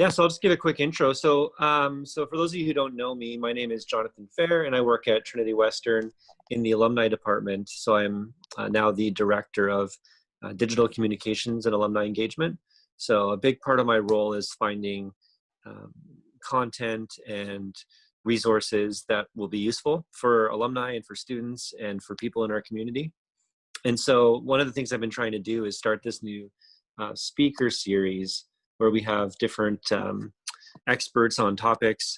Yeah, so I'll just give a quick intro. So for those of you who don't know me, my name is Jonathan Fair, and I work at Trinity Western in the alumni department. So I'm now the director of digital communications and alumni engagement. So a big part of my role is finding um, content and resources that will be useful for alumni and for students and for people in our community. And so one of the things I've been trying to do is start this new speaker series where we have different experts on topics,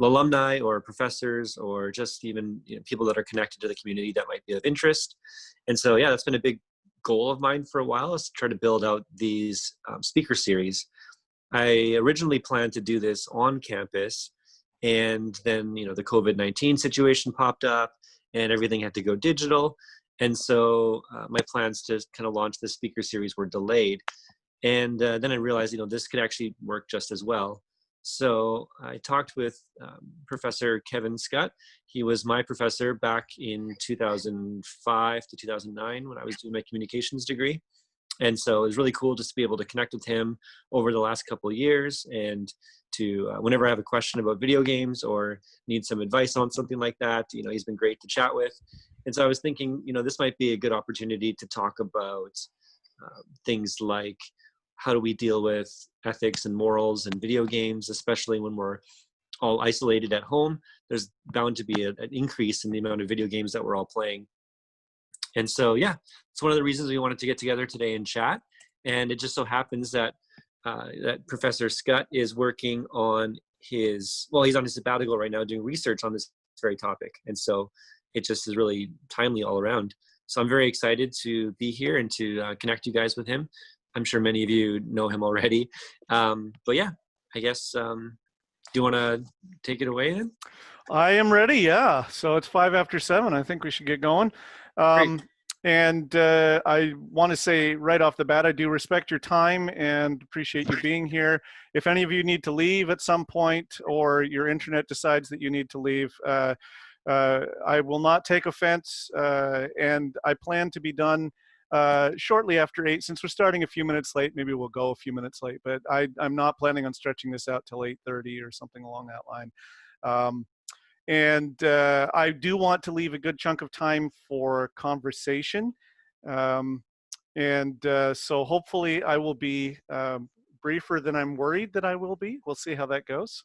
alumni or professors, or just even people that are connected to the community that might be of interest. And so, yeah, that's been a big goal of mine for a while, is to try to build out these speaker series. I originally planned to do this on campus, and then the COVID-19 situation popped up, and everything had to go digital. And so my plans to kind of launch the speaker series were delayed. And then I realized, this could actually work just as well. So I talked with Professor Kevin Schut. He was my professor back in 2005 to 2009 when I was doing my communications degree. And so it was really cool just to be able to connect with him over the last couple of years, and to whenever I have a question about video games or need some advice on something like that, he's been great to chat with. And so I was thinking, this might be a good opportunity to talk about things like, how do we deal with ethics and morals in video games, especially when we're all isolated at home? There's bound to be an increase in the amount of video games that we're all playing. And so, yeah, it's one of the reasons we wanted to get together today and chat. And it just so happens that that Professor Schut is working on he's on his sabbatical right now doing research on this very topic. And so it just is really timely all around. So I'm very excited to be here and to connect you guys with him. I'm sure many of you know him already. But yeah, I guess, do you want to take it away then? I am ready, yeah. So it's 7:05. I think we should get going. And I want to say right off the bat, I do respect your time and appreciate you being here. If any of you need to leave at some point, or your internet decides that you need to leave, I will not take offense, and I plan to be done shortly after 8. Since we're starting a few minutes late, maybe we'll go a few minutes late, but I'm not planning on stretching this out till 8:30 or something along that line. And I do want to leave a good chunk of time for conversation. So hopefully I will be briefer than I'm worried that I will be. We'll see how that goes.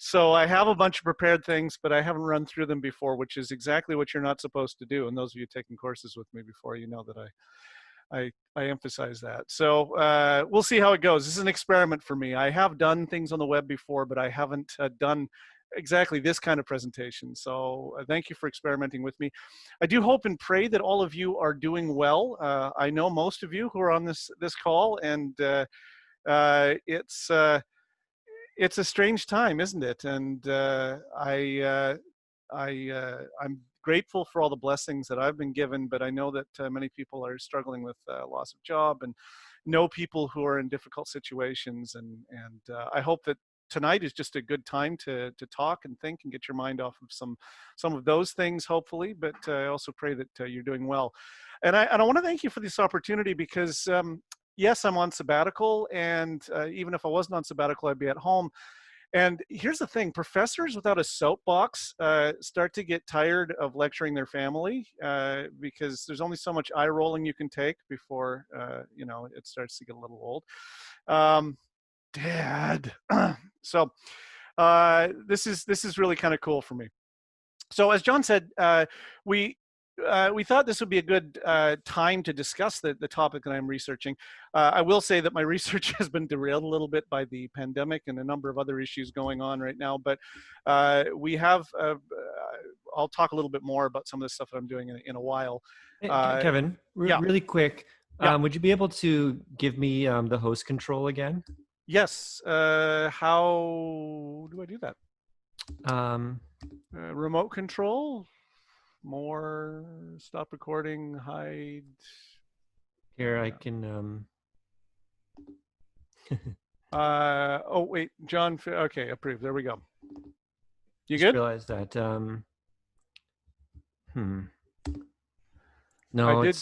So I have a bunch of prepared things, but I haven't run through them before, which is exactly what you're not supposed to do. And those of you taking courses with me before, you know that I emphasize that. So we'll see how it goes. This is an experiment for me. I have done things on the web before, but I haven't done exactly this kind of presentation. So thank you for experimenting with me. I do hope and pray that all of you are doing well. I know most of you who are on this call, and it's a strange time, isn't it? And I'm grateful for all the blessings that I've been given, but I know that many people are struggling with loss of job, and know people who are in difficult situations. And I hope that tonight is just a good time to talk and think and get your mind off of some of those things, hopefully. But I also pray that you're doing well. And I want to thank you for this opportunity, because yes, I'm on sabbatical, and even if I wasn't on sabbatical, I'd be at home. And here's the thing: professors without a soapbox start to get tired of lecturing their family, because there's only so much eye rolling you can take before it starts to get a little old. Dad. So this is really kind of cool for me. So as John said, we thought this would be a good time to discuss the topic that I'm researching. I will say that my research has been derailed a little bit by the pandemic and a number of other issues going on right now, but we have, I'll talk a little bit more about some of the stuff that I'm doing in a while. Kevin, yeah. Really quick, would you be able to give me the host control again? Yes. How do I do that? Remote control, more, stop recording, hide. Here, I can. Oh wait, John. Okay, approved. There we go. You just good? Realized that. No,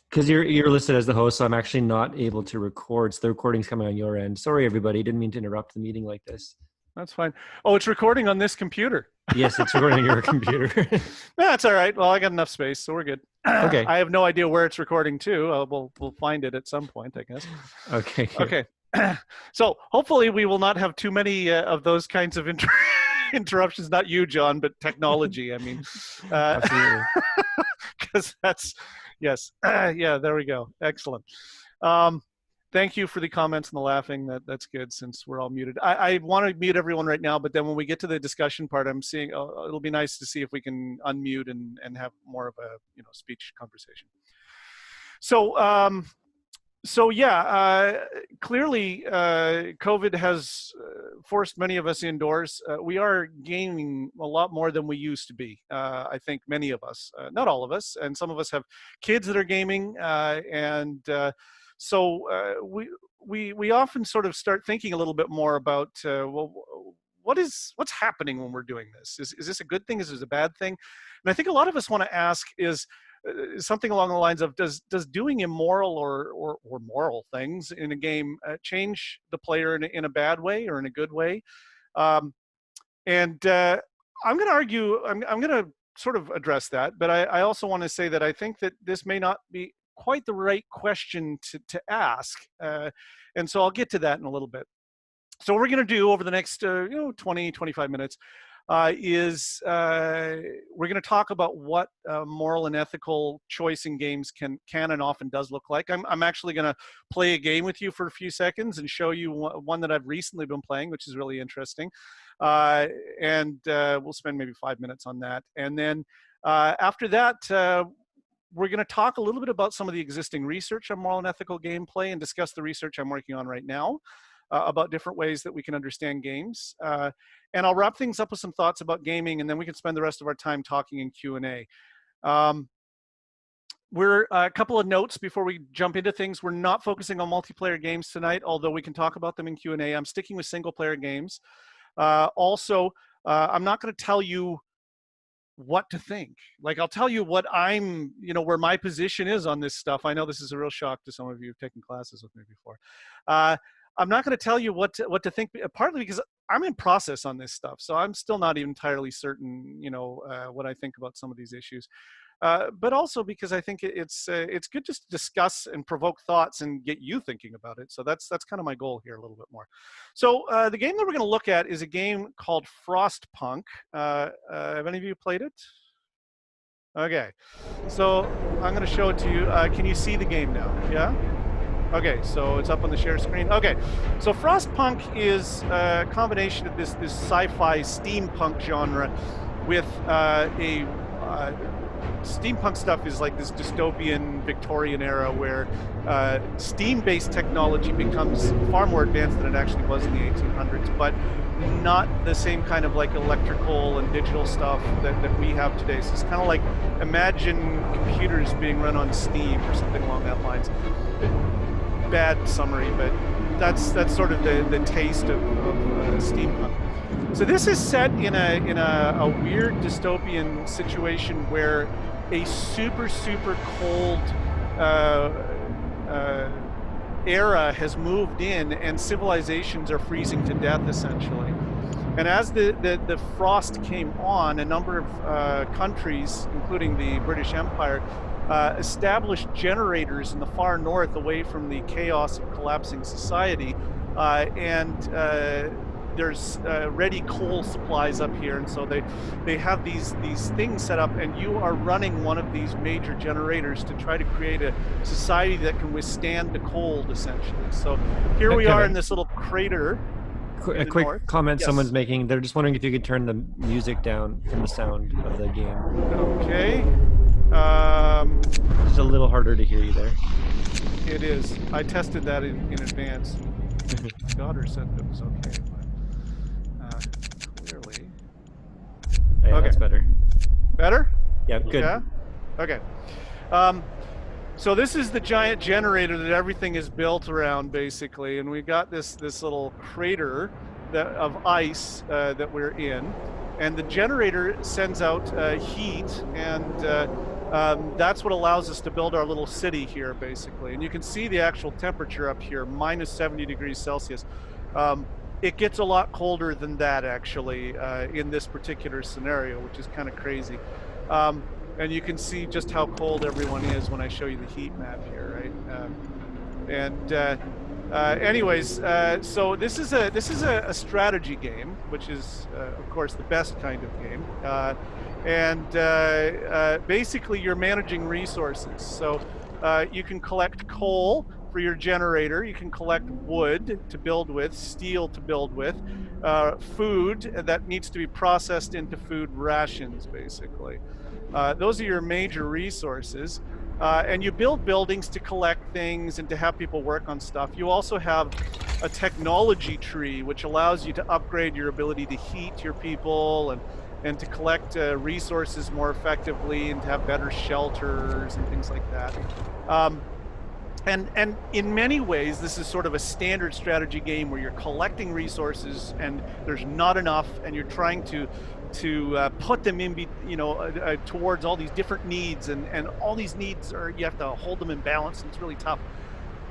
Because you're listed as the host, so I'm actually not able to record. So the recording's coming on your end. Sorry, everybody. Didn't mean to interrupt the meeting like this. That's fine. Oh, it's recording on this computer. Yes, it's recording on your computer. That's all right. Well, I got enough space, so we're good. Okay. I have no idea where it's recording to. We'll find it at some point, I guess. Okay. Good. Okay. So hopefully we will not have too many of those kinds of interruptions. Not you, John, but technology. I mean, Absolutely. because that's yes. Yeah. There we go. Excellent. Thank you for the comments and the laughing. That's good since we're all muted. I want to mute everyone right now, but then when we get to the discussion part, I'm seeing it'll be nice to see if we can unmute and have more of a speech conversation. So yeah, clearly COVID has forced many of us indoors. We are gaming a lot more than we used to be. I think many of us, not all of us, and some of us have kids that are gaming, so we often sort of start thinking a little bit more about well, what's happening when we're doing this? Is this a good thing? Is this a bad thing? And I think a lot of us want to ask is something along the lines of does doing immoral or moral things in a game change the player in a bad way or in a good way? I'm going to argue. I'm going to sort of address that, but I also want to say that I think that this may not be quite the right question to ask. And so I'll get to that in a little bit. So what we're going to do over the next 20, 25 minutes is we're going to talk about what moral and ethical choice in games can and often does look like. I'm actually going to play a game with you for a few seconds and show you one that I've recently been playing, which is really interesting. And we'll spend maybe 5 minutes on that. And then after that, we're going to talk a little bit about some of the existing research on moral and ethical gameplay and discuss the research I'm working on right now about different ways that we can understand games. And I'll wrap things up with some thoughts about gaming, and then we can spend the rest of our time talking in Q&A. We're a couple of notes before we jump into things. We're not focusing on multiplayer games tonight, although we can talk about them in Q&A. I'm sticking with single-player games. Also, I'm not going to tell you what to think. Like, I'll tell you what I'm, where my position is on this stuff. I know this is a real shock to some of you who've taken classes with me before. I'm not going to tell you what to think, partly because I'm in process on this stuff. So I'm still not entirely certain, what I think about some of these issues. But also because I think it's good just to discuss and provoke thoughts and get you thinking about it. So that's kind of my goal here a little bit more. So the game that we're going to look at is a game called Frostpunk. Have any of you played it? Okay, so I'm going to show it to you. Can you see the game now? Yeah? Okay, so it's up on the share screen. Okay, so Frostpunk is a combination of this sci-fi steampunk genre with steampunk stuff is like this dystopian Victorian era where steam-based technology becomes far more advanced than it actually was in the 1800s, but not the same kind of like electrical and digital stuff that we have today. So it's kind of like imagine computers being run on steam or something along that lines. Bad summary, but that's sort of the taste of steampunk. So this is set in a weird dystopian situation where a super cold era has moved in and civilizations are freezing to death essentially. And as the frost came on, a number of countries, including the British Empire, established generators in the far north away from the chaos of collapsing society, and there's ready coal supplies up here, and so they have these things set up, and you are running one of these major generators to try to create a society that can withstand the cold essentially. So here we are in this little crater. A quick north. comment Yes. Someone's making. They're just wondering if you could turn the music down from the sound of the game. Okay. It's a little harder to hear you there. It is. I tested that in advance. My daughter said that it was okay, but clearly. Yeah, Okay. That's better. Better? Yeah, good. Yeah? Okay. So this is the giant generator that everything is built around, basically, and we got this little crater of ice that we're in, and the generator sends out heat, and That's what allows us to build our little city here, basically. And you can see the actual temperature up here, minus 70 degrees Celsius. It gets a lot colder than that, actually, in this particular scenario, which is kind of crazy. And you can see just how cold everyone is when I show you the heat map here, right? Anyways, so this is a strategy game, which is of course the best kind of game, basically you're managing resources. So you can collect coal for your generator, you can collect wood to build with, steel to build with, food that needs to be processed into food rations, basically. Those are your major resources. And you build buildings to collect things and to have people work on stuff. You also have a technology tree, which allows you to upgrade your ability to heat your people and to collect resources more effectively and to have better shelters and things like that. And in many ways, this is sort of a standard strategy game where you're collecting resources and there's not enough, and you're trying to put them in, towards all these different needs, and all these needs you have to hold them in balance, and it's really tough.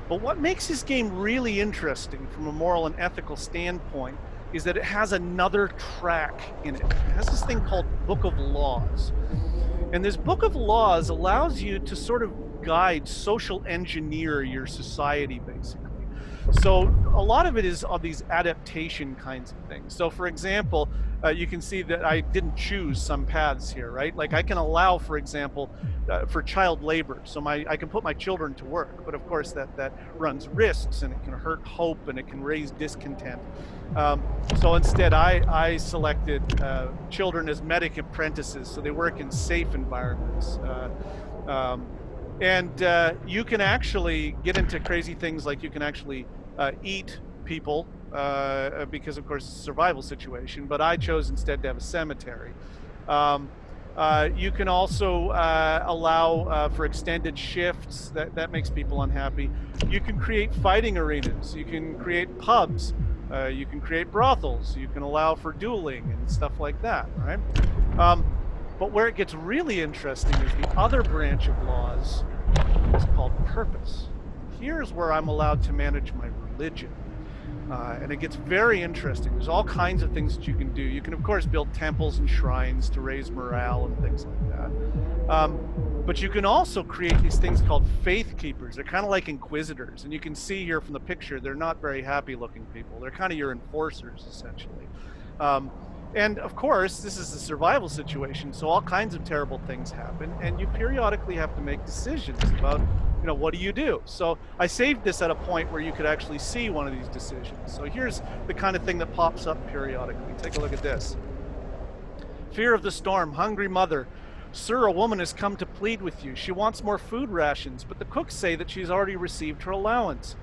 But what makes this game really interesting from a moral and ethical standpoint is that it has another track in it. It has this thing called Book of Laws. And this Book of Laws allows you to sort of guide, social engineer your society, basically. So a lot of it is of these adaptation kinds of things. So for example, you can see that I didn't choose some paths here, right? Like I can allow, for example, for child labor. So I can put my children to work, but of course that runs risks, and it can hurt hope, and it can raise discontent. So instead I selected children as medic apprentices, so they work in safe environments. You can actually get into crazy things, like you can actually eat people because of course it's a survival situation, but I chose instead to have a cemetery. You can also allow for extended shifts. That makes people unhappy. You can create fighting arenas. You can create pubs. You can create brothels. You can allow for dueling and stuff like that, right? But where it gets really interesting is the other branch of laws. It's called purpose. Here's where I'm allowed to manage my religion. And it gets very interesting. There's all kinds of things that you can do. You can, of course, build temples and shrines to raise morale and things like that. But you can also create these things called faith keepers. They're kind of like inquisitors. And you can see here from the picture, they're not very happy looking people. They're kind of your enforcers, essentially. And of course, this is a survival situation, so all kinds of terrible things happen, and you periodically have to make decisions about, what do you do? So I saved this at a point where you could actually see one of these decisions. So here's the kind of thing that pops up periodically. Take a look at this. Fear of the storm, hungry mother. Sir, a woman has come to plead with you. She wants more food rations, but the cooks say that she's already received her allowance.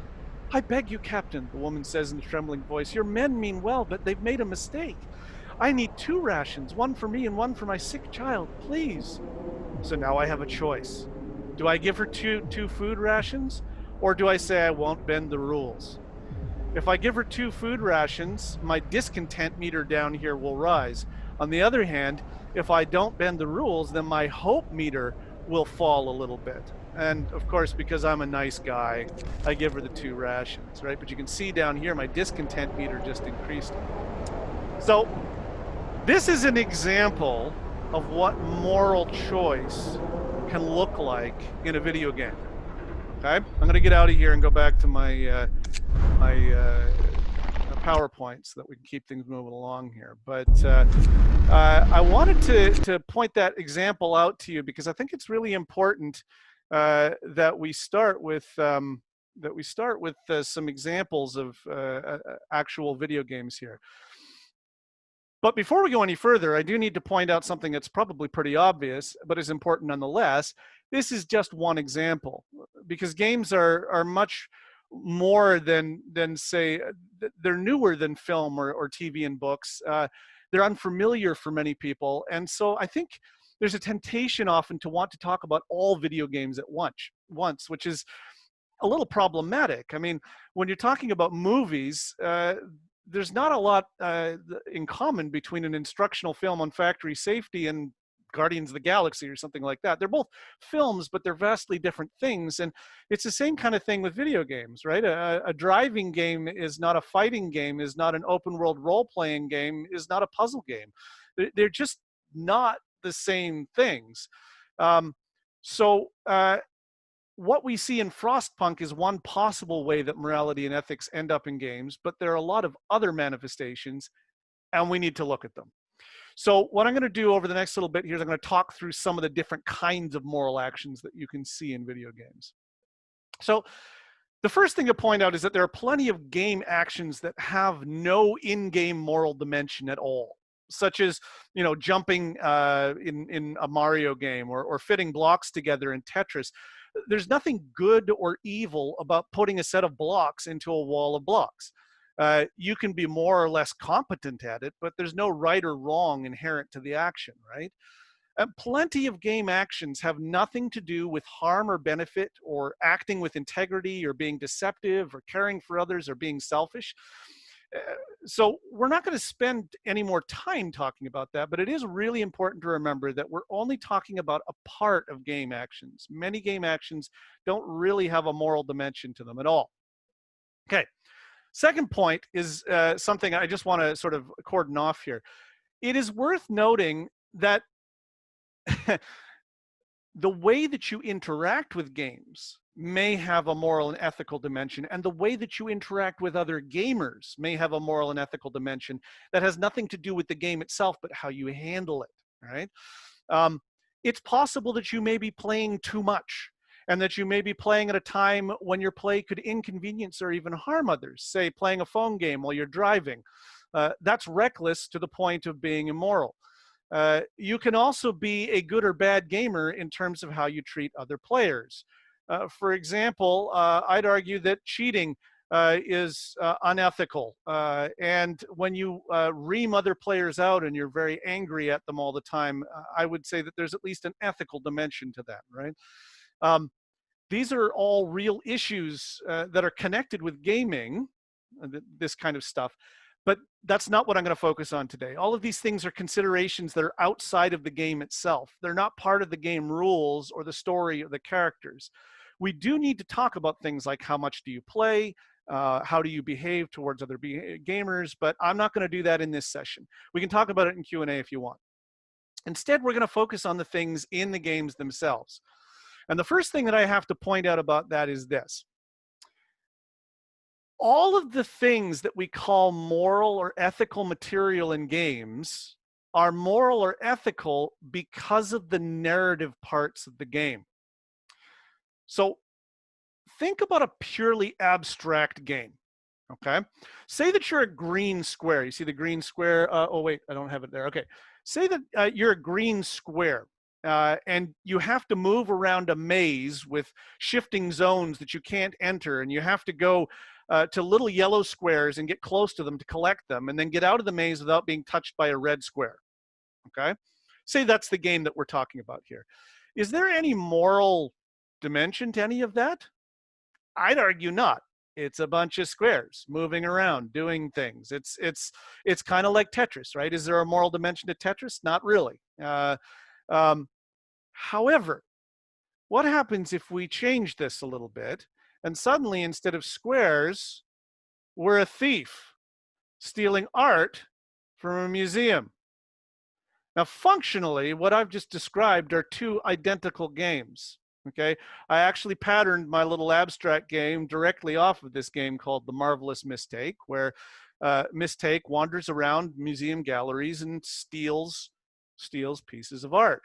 I beg you, Captain, the woman says in a trembling voice. Your men mean well, but they've made a mistake. I need 2 rations, one for me and one for my sick child, please. So now I have a choice. Do I give her two food rations, or do I say I won't bend the rules? If I give her 2 food rations, my discontent meter down here will rise. On the other hand, if I don't bend the rules, then my hope meter will fall a little bit. And of course, because I'm a nice guy, I give her the 2 rations, right? But you can see down here, my discontent meter just increased. So this is an example of what moral choice can look like in a video game. Okay, I'm going to get out of here and go back to my PowerPoint so that we can keep things moving along here. But I wanted to point that example out to you because I think it's really important that we start with some examples of actual video games here. But before we go any further, I do need to point out something that's probably pretty obvious, but is important nonetheless. This is just one example, because games are much more than say, they're newer than film or TV and books. They're unfamiliar for many people. And so I think there's a temptation often to want to talk about all video games at once, which is a little problematic. I mean, when you're talking about movies, there's not a lot in common between an instructional film on factory safety and Guardians of the Galaxy or something like that. They're both films, but they're vastly different things. And it's the same kind of thing with video games, right? A driving game is not a fighting game, is not an open world role-playing game, is not a puzzle game. They're just not the same things. So what we see in Frostpunk is one possible way that morality and ethics end up in games, but there are a lot of other manifestations, and we need to look at them. So what I'm going to do over the next little bit here is I'm going to talk through some of the different kinds of moral actions that you can see in video games. So the first thing to point out is that there are plenty of game actions that have no in-game moral dimension at all, such as, you know, jumping in a Mario game, or fitting blocks together in Tetris. There's nothing good or evil about putting a set of blocks into a wall of blocks. You can be more or less competent at it, but there's no right or wrong inherent to the action, right? And plenty of game actions have nothing to do with harm or benefit, or acting with integrity, or being deceptive, or caring for others, or being selfish. So we're not going to spend any more time talking about that, but it is really important to remember that we're only talking about a part of game actions. Many game actions don't really have a moral dimension to them at all. Okay. Second point is something I just want to sort of cordon off here. It is worth noting that the way that you interact with games may have a moral and ethical dimension, and the way that you interact with other gamers may have a moral and ethical dimension that has nothing to do with the game itself, but how you handle it, right? It's possible that you may be playing too much, and that you may be playing at a time when your play could inconvenience or even harm others, say playing a phone game while you're driving. That's reckless to the point of being immoral. You can also be a good or bad gamer in terms of how you treat other players. For example, I'd argue that cheating is unethical. And when you ream other players out and you're very angry at them all the time, I would say that there's at least an ethical dimension to that, right? These are all real issues that are connected with gaming, this kind of stuff. But that's not what I'm going to focus on today. All of these things are considerations that are outside of the game itself. They're not part of the game rules or the story or the characters. We do need to talk about things like how much do you play, how do you behave towards other gamers, but I'm not going to do that in this session. We can talk about it in Q&A if you want. Instead, we're going to focus on the things in the games themselves. And the first thing that I have to point out about that is this. All of the things that we call moral or ethical material in games are moral or ethical because of the narrative parts of the game. So think about a purely abstract game, okay? Say that you're a green square. You see the green square? Oh, wait, I don't have it there. Okay. Say that you're a green square. And you have to move around a maze with shifting zones that you can't enter, and you have to go to little yellow squares and get close to them to collect them, and then get out of the maze without being touched by a red square, okay? Say that's the game that we're talking about here. Is there any moral dimension to any of that? I'd argue not. It's a bunch of squares moving around, doing things. It's kind of like Tetris, right? Is there a moral dimension to Tetris? Not really. However, what happens if we change this a little bit, and suddenly instead of squares, we're a thief stealing art from a museum? Now, functionally, what I've just described are two identical games, okay? I actually patterned my little abstract game directly off of this game called The Marvelous Mistake, where Mistake wanders around museum galleries and steals pieces of art.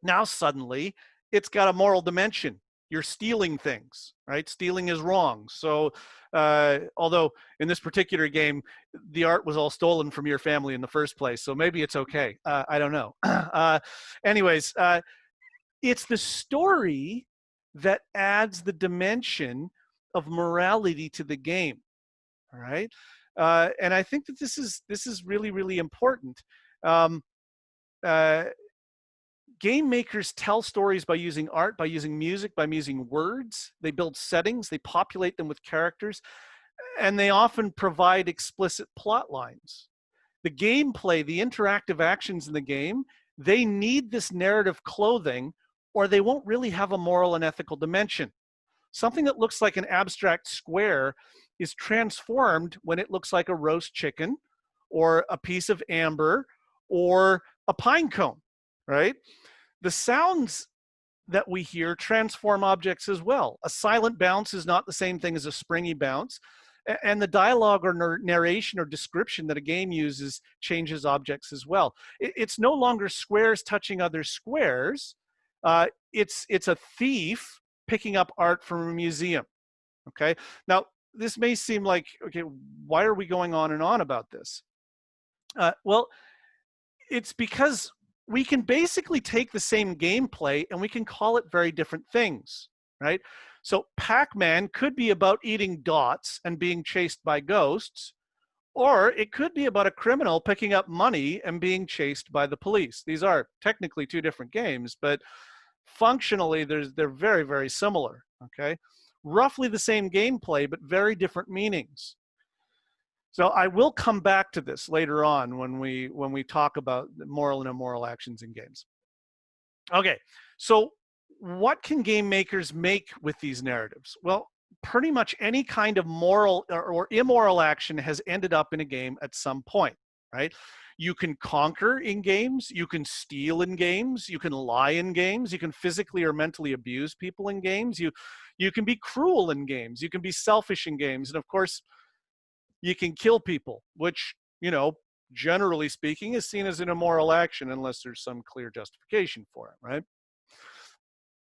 Now suddenly it's got a moral dimension. You're stealing things, right? Stealing is wrong. So although in this particular game, the art was all stolen from your family in the first place, so maybe it's okay. I don't know. Anyways, it's the story that adds the dimension of morality to the game, all right? And I think that this is really, really important. Game makers tell stories by using art, by using music, by using words. They build settings, they populate them with characters, and they often provide explicit plot lines. The gameplay, the interactive actions in the game, They need this narrative clothing, or they won't really have a moral and ethical dimension. Something that looks like an abstract square is transformed when it looks like a roast chicken or a piece of amber or a pine cone, right? The sounds that we hear transform objects as well. A silent bounce is not the same thing as a springy bounce. And the dialogue or narration or description that a game uses changes objects as well. It's no longer squares touching other squares. It's a thief picking up art from a museum, okay? Now, this may seem like, okay, why are we going on and on about this? Well, it's because we can basically take the same gameplay and we can call it very different things, right? So Pac-Man could be about eating dots and being chased by ghosts, or it could be about a criminal picking up money and being chased by the police. These are technically two different games, but functionally they're very, very similar, okay? Roughly the same gameplay, but very different meanings. So I will come back to this later on when we talk about moral and immoral actions in games. Okay, so what can game makers make with these narratives? Well, pretty much any kind of moral or immoral action has ended up in a game at some point, right? You can conquer in games, you can steal in games, you can lie in games, you can physically or mentally abuse people in games, you can be cruel in games, you can be selfish in games, and of course, you can kill people, which, you know, generally speaking, is seen as an immoral action unless there's some clear justification for it, right?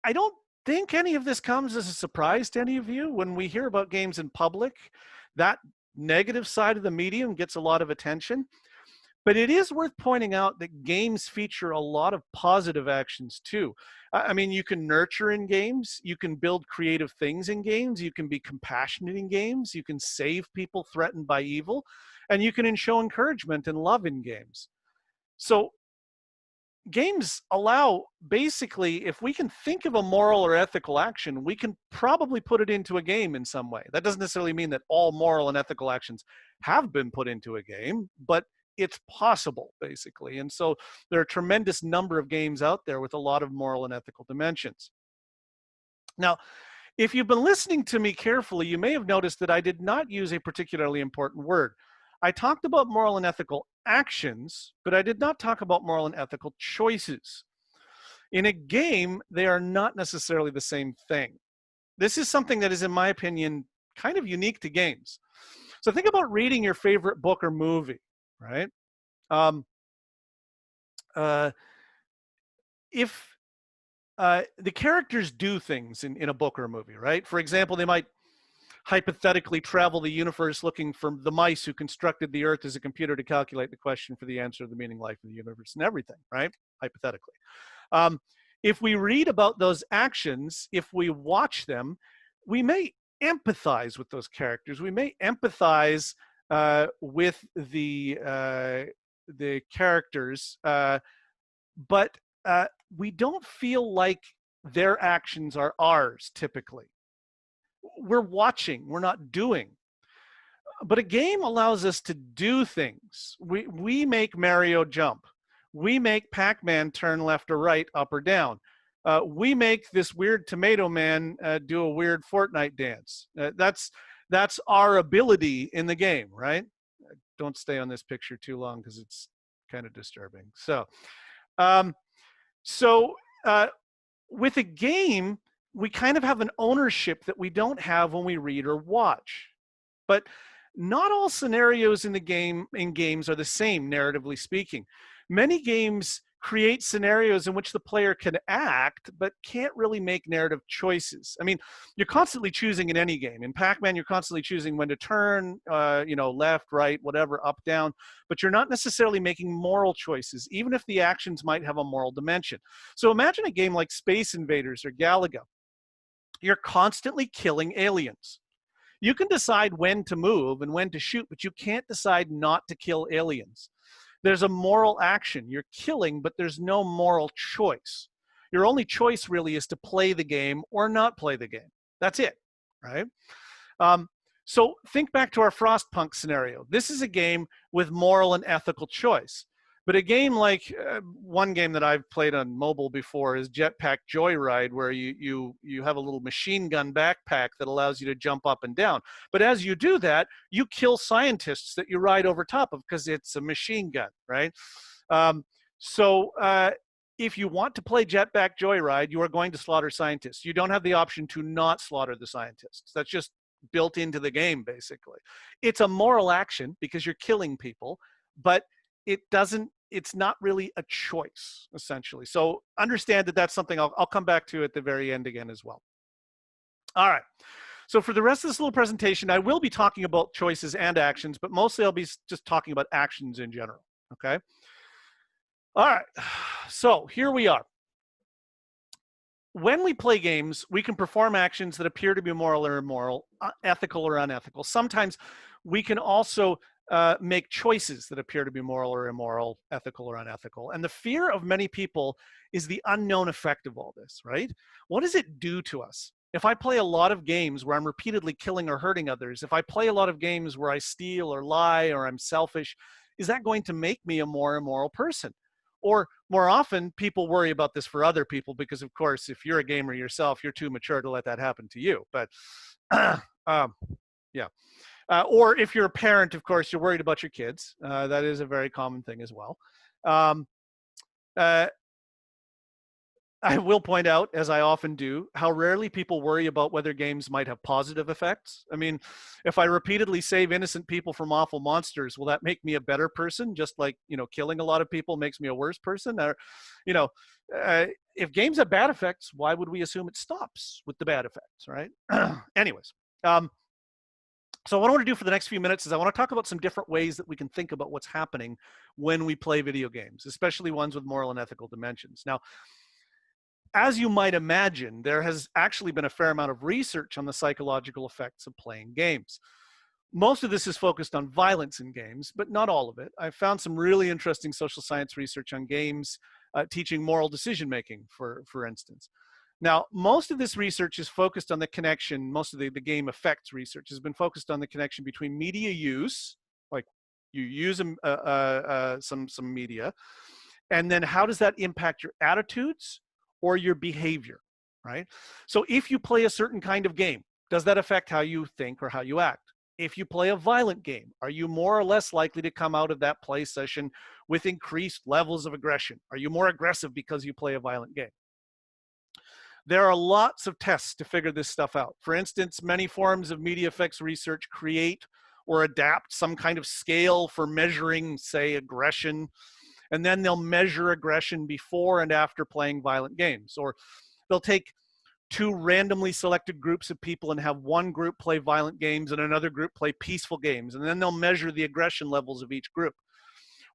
I don't think any of this comes as a surprise to any of you. When we hear about games in public, that negative side of the medium gets a lot of attention. But it is worth pointing out that games feature a lot of positive actions too. I mean, you can nurture in games, you can build creative things in games, you can be compassionate in games, you can save people threatened by evil, and you can show encouragement and love in games. So games allow, basically, if we can think of a moral or ethical action, we can probably put it into a game in some way. That doesn't necessarily mean that all moral and ethical actions have been put into a game, but it's possible, basically. And so there are a tremendous number of games out there with a lot of moral and ethical dimensions. Now, if you've been listening to me carefully, you may have noticed that I did not use a particularly important word. I talked about moral and ethical actions, but I did not talk about moral and ethical choices. In a game, they are not necessarily the same thing. This is something that is, in my opinion, kind of unique to games. So think about reading your favorite book or movie, right? If the characters do things in a book or a movie, right? For example, they might hypothetically travel the universe looking for the mice who constructed the earth as a computer to calculate the question for the answer of the meaning, life of the universe, and everything, right? Hypothetically. If we read about those actions, if we watch them, we may empathize with those characters. We may empathize with the characters, but we don't feel like their actions are ours typically. We're watching, we're not doing. But a game allows us to do things. We make Mario jump. We make Pac-Man turn left or right, up or down. We make this weird tomato man do a weird Fortnite dance. That's our ability in the game, right? Don't stay on this picture too long because it's kind of disturbing. So, with a game, we kind of have an ownership that we don't have when we read or watch. But not all scenarios in games are the same, narratively speaking. Many games create scenarios in which the player can act, but can't really make narrative choices. I mean, you're constantly choosing in any game. In Pac-Man, you're constantly choosing when to turn, left, right, whatever, up, down, but you're not necessarily making moral choices, even if the actions might have a moral dimension. So imagine a game like Space Invaders or Galaga. You're constantly killing aliens. You can decide when to move and when to shoot, but you can't decide not to kill aliens. There's a moral action. You're killing, but there's no moral choice. Your only choice really is to play the game or not play the game. That's it, right? So think back to our Frostpunk scenario. This is a game with moral and ethical choice. But a game like one game that I've played on mobile before is Jetpack Joyride, where you have a little machine gun backpack that allows you to jump up and down. But as you do that, you kill scientists that you ride over top of because it's a machine gun, right? So if you want to play Jetpack Joyride, you are going to slaughter scientists. You don't have the option to not slaughter the scientists. That's just built into the game, basically. It's a moral action because you're killing people, but it's not really a choice, essentially. So understand that that's something I'll come back to at the very end again as well. All right. So for the rest of this little presentation, I will be talking about choices and actions, but mostly I'll be just talking about actions in general, okay? All right, so here we are. When we play games, we can perform actions that appear to be moral or immoral, ethical or unethical. Sometimes we can also make choices that appear to be moral or immoral, ethical or unethical. And the fear of many people is the unknown effect of all this, right? What does it do to us? If I play a lot of games where I'm repeatedly killing or hurting others, if I play a lot of games where I steal or lie or I'm selfish, is that going to make me a more immoral person? Or more often, people worry about this for other people because, of course, if you're a gamer yourself, you're too mature to let that happen to you. But yeah. Or if you're a parent, of course, you're worried about your kids. That is a very common thing as well. I will point out, as I often do, how rarely people worry about whether games might have positive effects. I mean, if I repeatedly save innocent people from awful monsters, will that make me a better person? Just like, killing a lot of people makes me a worse person? Or, if games have bad effects, why would we assume it stops with the bad effects, right? Anyways, so what I want to do for the next few minutes is I want to talk about some different ways that we can think about what's happening when we play video games, especially ones with moral and ethical dimensions. Now, as you might imagine, there has actually been a fair amount of research on the psychological effects of playing games. Most of this is focused on violence in games, but not all of it. I found some really interesting social science research on games teaching moral decision-making, for instance. Now, most of this research is focused on the connection, most of the game effects research has been focused on the connection between media use, like you use some media, and then how does that impact your attitudes or your behavior, right? So if you play a certain kind of game, does that affect how you think or how you act? If you play a violent game, are you more or less likely to come out of that play session with increased levels of aggression? Are you more aggressive because you play a violent game? There are lots of tests to figure this stuff out. For instance, many forms of media effects research create or adapt some kind of scale for measuring, say, aggression, and then they'll measure aggression before and after playing violent games. Or they'll take two randomly selected groups of people and have one group play violent games and another group play peaceful games, and then they'll measure the aggression levels of each group.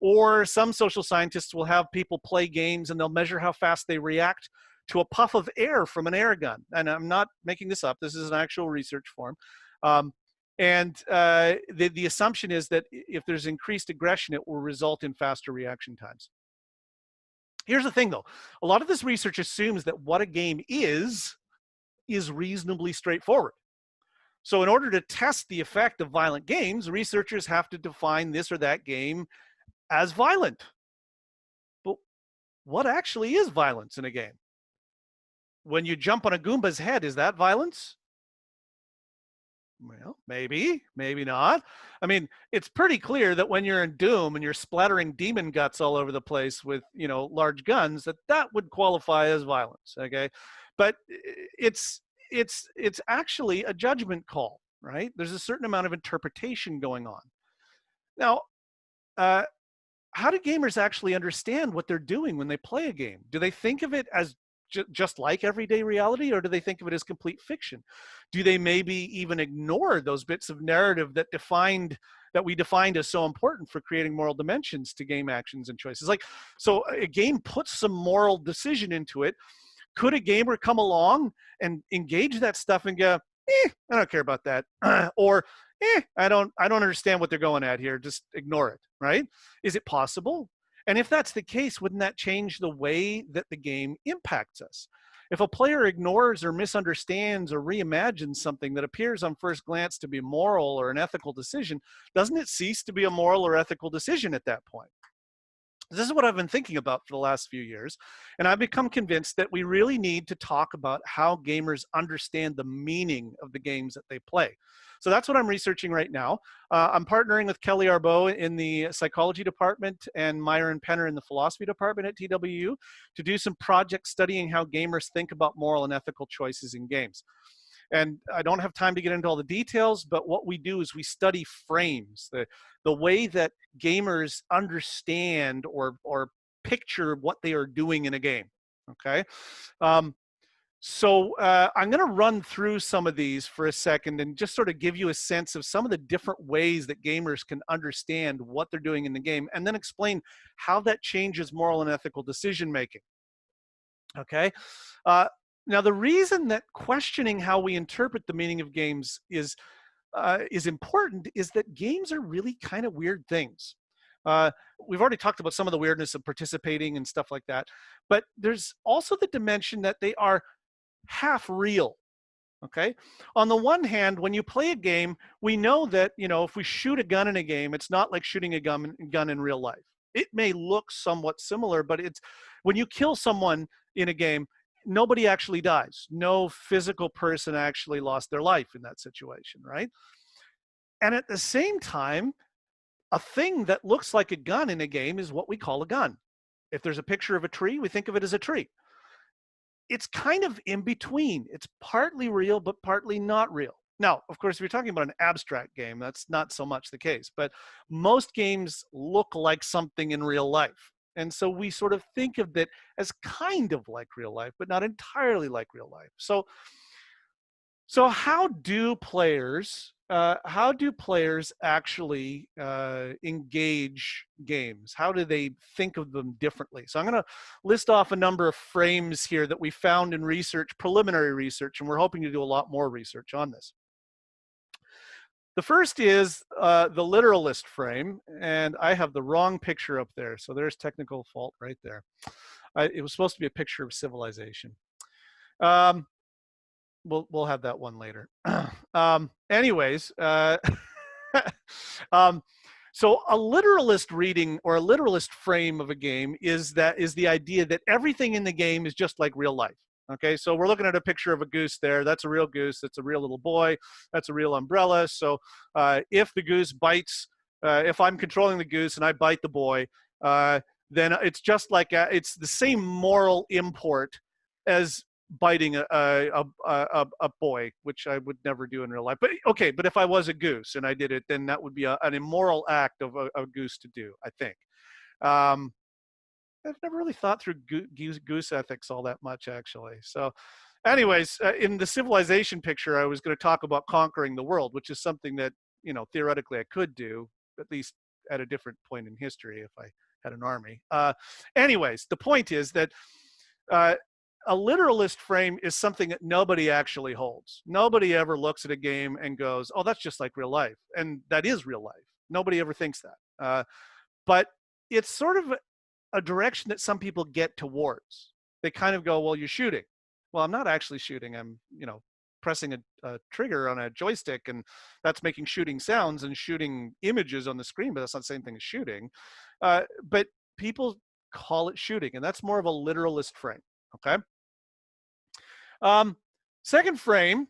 Or some social scientists will have people play games and they'll measure how fast they react to a puff of air from an air gun. And I'm not making this up. This is an actual research form. The assumption is that if there's increased aggression, it will result in faster reaction times. Here's the thing, though. A lot of this research assumes that what a game is reasonably straightforward. So in order to test the effect of violent games, researchers have to define this or that game as violent. But what actually is violence in a game? When you jump on a Goomba's head, is that violence? Well, maybe, maybe not. I mean, it's pretty clear that when you're in Doom and you're splattering demon guts all over the place with, large guns, that would qualify as violence, okay? But it's actually a judgment call, right? There's a certain amount of interpretation going on. Now, how do gamers actually understand what they're doing when they play a game? Do they think of it as just like everyday reality, or do they think of it as complete fiction? Do they maybe even ignore those bits of narrative that we defined as so important for creating moral dimensions to game actions and choices? Like, so a game puts some moral decision into it. Could a gamer come along and engage that stuff and go, I don't care about that, or I don't understand what they're going at here, just ignore it, right? Is it possible? And if that's the case, wouldn't that change the way that the game impacts us? If a player ignores or misunderstands or reimagines something that appears on first glance to be moral or an ethical decision, doesn't it cease to be a moral or ethical decision at that point? This is what I've been thinking about for the last few years, and I've become convinced that we really need to talk about how gamers understand the meaning of the games that they play. So that's what I'm researching right now. I'm partnering with Kelly Arbo in the psychology department and Myron Penner in the philosophy department at TWU to do some projects studying how gamers think about moral and ethical choices in games. And I don't have time to get into all the details, but what we do is we study frames, the way that gamers understand or picture what they are doing in a game, okay? I'm going to run through some of these for a second and just sort of give you a sense of some of the different ways that gamers can understand what they're doing in the game, and then explain how that changes moral and ethical decision making, okay? Now, the reason that questioning how we interpret the meaning of games is important is that games are really kind of weird things. We've already talked about some of the weirdness of participating and stuff like that, but there's also the dimension that they are half real. Okay. On the one hand, when you play a game, we know that, you know, if we shoot a gun in a game, it's not like shooting a gun in real life. It may look somewhat similar, but it's when you kill someone in a game, nobody actually dies. No physical person actually lost their life in that situation, right? And at the same time, a thing that looks like a gun in a game is what we call a gun. If there's a picture of a tree, we think of it as a tree. It's kind of in between. It's partly real, but partly not real. Now, of course, if you're talking about an abstract game, that's not so much the case, but most games look like something in real life. And so we sort of think of it as kind of like real life, but not entirely like real life. So how do players actually engage games? How do they think of them differently? So I'm going to list off a number of frames here that we found in research, preliminary research, and we're hoping to do a lot more research on this. The first is the literalist frame, and I have the wrong picture up there, so there's technical fault right there. It was supposed to be a picture of civilization. We'll have that one later. Anyways, so a literalist reading or a literalist frame of a game is the idea that everything in the game is just like real life. Okay, so we're looking at a picture of a goose there. That's a real goose. That's a real little boy. That's a real umbrella. So if the goose bites, if I'm controlling the goose and I bite the boy, then it's just like it's the same moral import as biting a boy, which I would never do in real life. But okay, but if I was a goose and I did it, then that would be an immoral act of a goose to do, I think. I've never really thought through goose ethics all that much, actually. So anyways, in the civilization picture, I was going to talk about conquering the world, which is something that, you know, theoretically I could do, at least at a different point in history if I had an army. Anyways, the point is that a literalist frame is something that nobody actually holds. Nobody ever looks at a game and goes, oh, that's just like real life. And that is real life. Nobody ever thinks that. But it's sort of a direction that some people get towards. They kind of go, well, you're shooting. Well, I'm not actually shooting. I'm, you know, pressing a trigger on a joystick, and that's making shooting sounds and shooting images on the screen, but that's not the same thing as shooting. But people call it shooting, and that's more of a literalist frame, okay? Second frame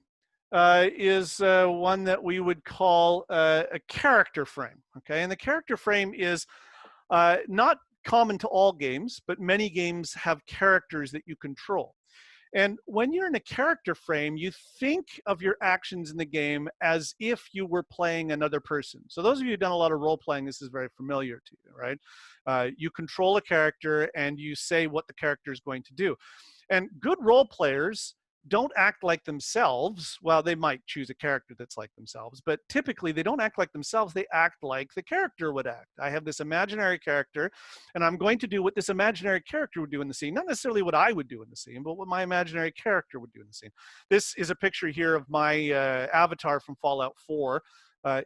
is one that we would call a character frame, okay? And the character frame is not common to all games, but many games have characters that you control. And when you're in a character frame, you think of your actions in the game as if you were playing another person. So those of you who've done a lot of role playing, this is very familiar to you, right? You control a character and you say what the character is going to do. And good role players don't act like themselves. Well, they might choose a character that's like themselves, but typically they don't act like themselves. They act like the character would act. I have this imaginary character, and I'm going to do what this imaginary character would do in the scene. Not necessarily what I would do in the scene, but what my imaginary character would do in the scene. This is a picture here of my avatar from Fallout 4.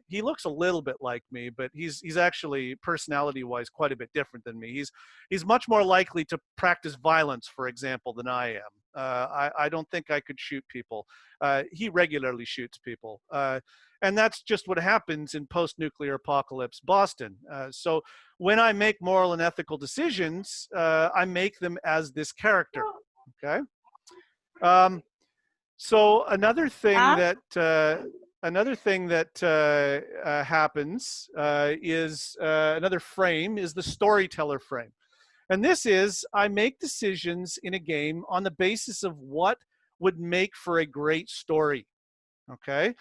He looks a little bit like me, but he's actually personality-wise quite a bit different than me. He's much more likely to practice violence, for example, than I am. I don't think I could shoot people. He regularly shoots people. And that's just what happens in post-nuclear apocalypse Boston. So when I make moral and ethical decisions, I make them as this character, okay? So another thing that happens is another frame is the storyteller frame. And this is, I make decisions in a game on the basis of what would make for a great story, okay?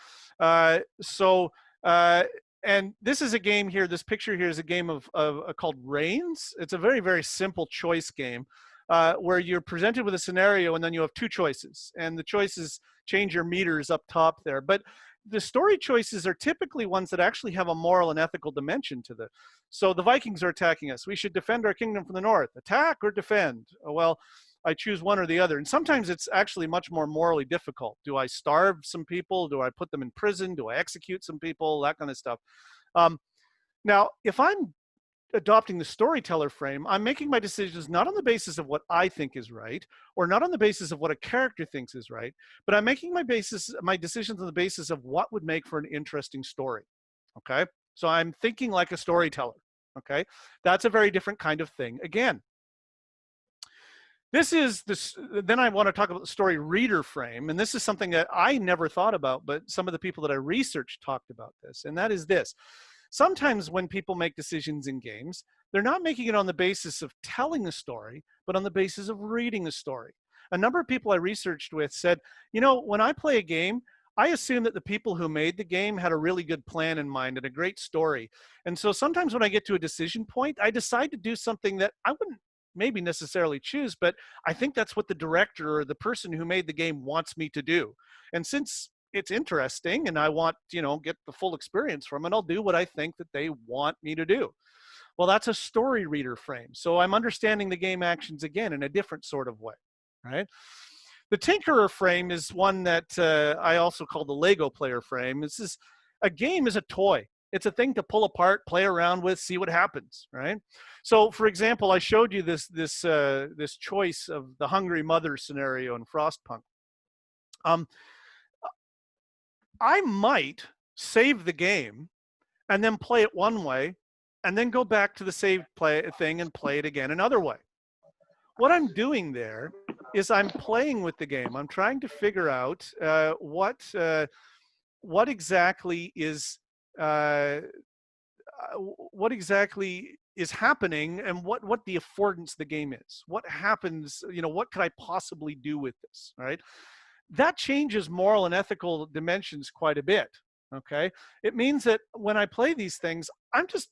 And this is a game here, this picture here is a game of called Reigns. It's a very, very simple choice game where you're presented with a scenario and then you have two choices. And the choices change your meters up top there. But the story choices are typically ones that actually have a moral and ethical dimension to them. So the Vikings are attacking us. We should defend our kingdom from the north. Attack or defend? Well, I choose one or the other. And sometimes it's actually much more morally difficult. Do I starve some people? Do I put them in prison? Do I execute some people? That kind of stuff. Now, if I'm adopting the storyteller frame, I'm making my decisions not on the basis of what I think is right, or not on the basis of what a character thinks is right, but I'm making my decisions on the basis of what would make for an interesting story, okay? So I'm thinking like a storyteller, okay? That's a very different kind of thing. Again, then I want to talk about the story reader frame, and this is something that I never thought about, but some of the people that I researched talked about this, and that is this. Sometimes when people make decisions in games, they're not making it on the basis of telling a story, but on the basis of reading a story. A number of people I researched with said, you know, when I play a game, I assume that the people who made the game had a really good plan in mind and a great story. And so sometimes when I get to a decision point, I decide to do something that I wouldn't maybe necessarily choose, but I think that's what the director or the person who made the game wants me to do. And since it's interesting and I want, you know, get the full experience from it, I'll do what I think that they want me to do. Well, that's a story reader frame. So I'm understanding the game actions again in a different sort of way, right? The tinkerer frame is one that I also call the Lego player frame. This is, a game is a toy. It's a thing to pull apart, play around with, see what happens, right? So, for example, I showed you this choice of the hungry mother scenario in Frostpunk. I might save the game and then play it one way and then go back to the save play thing and play it again another way. What I'm doing there is I'm playing with the game. I'm trying to figure out what exactly is happening and what the affordance the game is. What happens, you know, what could I possibly do with this, right? That changes moral and ethical dimensions quite a bit, okay? It means that when I play these things, I'm just,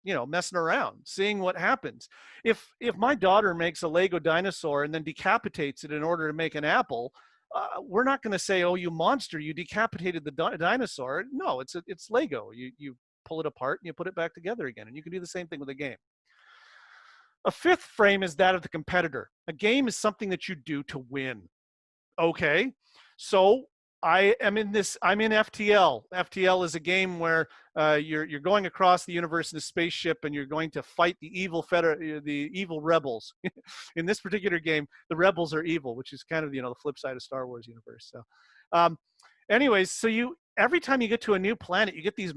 you know, messing around, seeing what happens. If my daughter makes a Lego dinosaur and then decapitates it in order to make an apple, we're not going to say, oh, you monster, you decapitated the dinosaur. No, it's Lego. You pull it apart and you put it back together again, and you can do the same thing with a game. A fifth frame is that of the competitor. A game is something that you do to win. Okay, so I'm in FTL. FTL is a game where you're going across the universe in a spaceship and you're going to fight the evil rebels. In this particular game, the rebels are evil, which is kind of, you know, the flip side of Star Wars universe. So, anyways, so every time you get to a new planet, you get these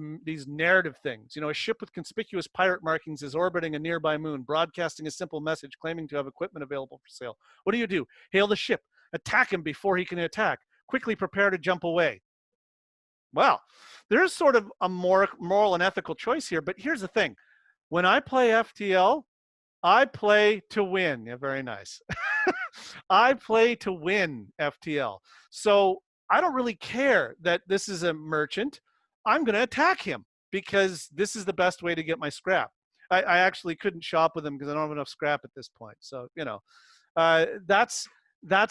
narrative things. You know, a ship with conspicuous pirate markings is orbiting a nearby moon, broadcasting a simple message claiming to have equipment available for sale. What do? Hail the ship. Attack him before he can attack. Quickly prepare to jump away. Well, there's sort of a more moral and ethical choice here, but here's the thing. When I play FTL, I play to win. Yeah, very nice. I play to win FTL. So I don't really care that this is a merchant. I'm going to attack him because this is the best way to get my scrap. I actually couldn't shop with him because I don't have enough scrap at this point. So, you know, that's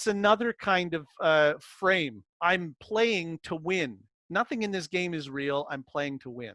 another kind of frame. I'm playing to win. Nothing in this game is real. I'm playing to win.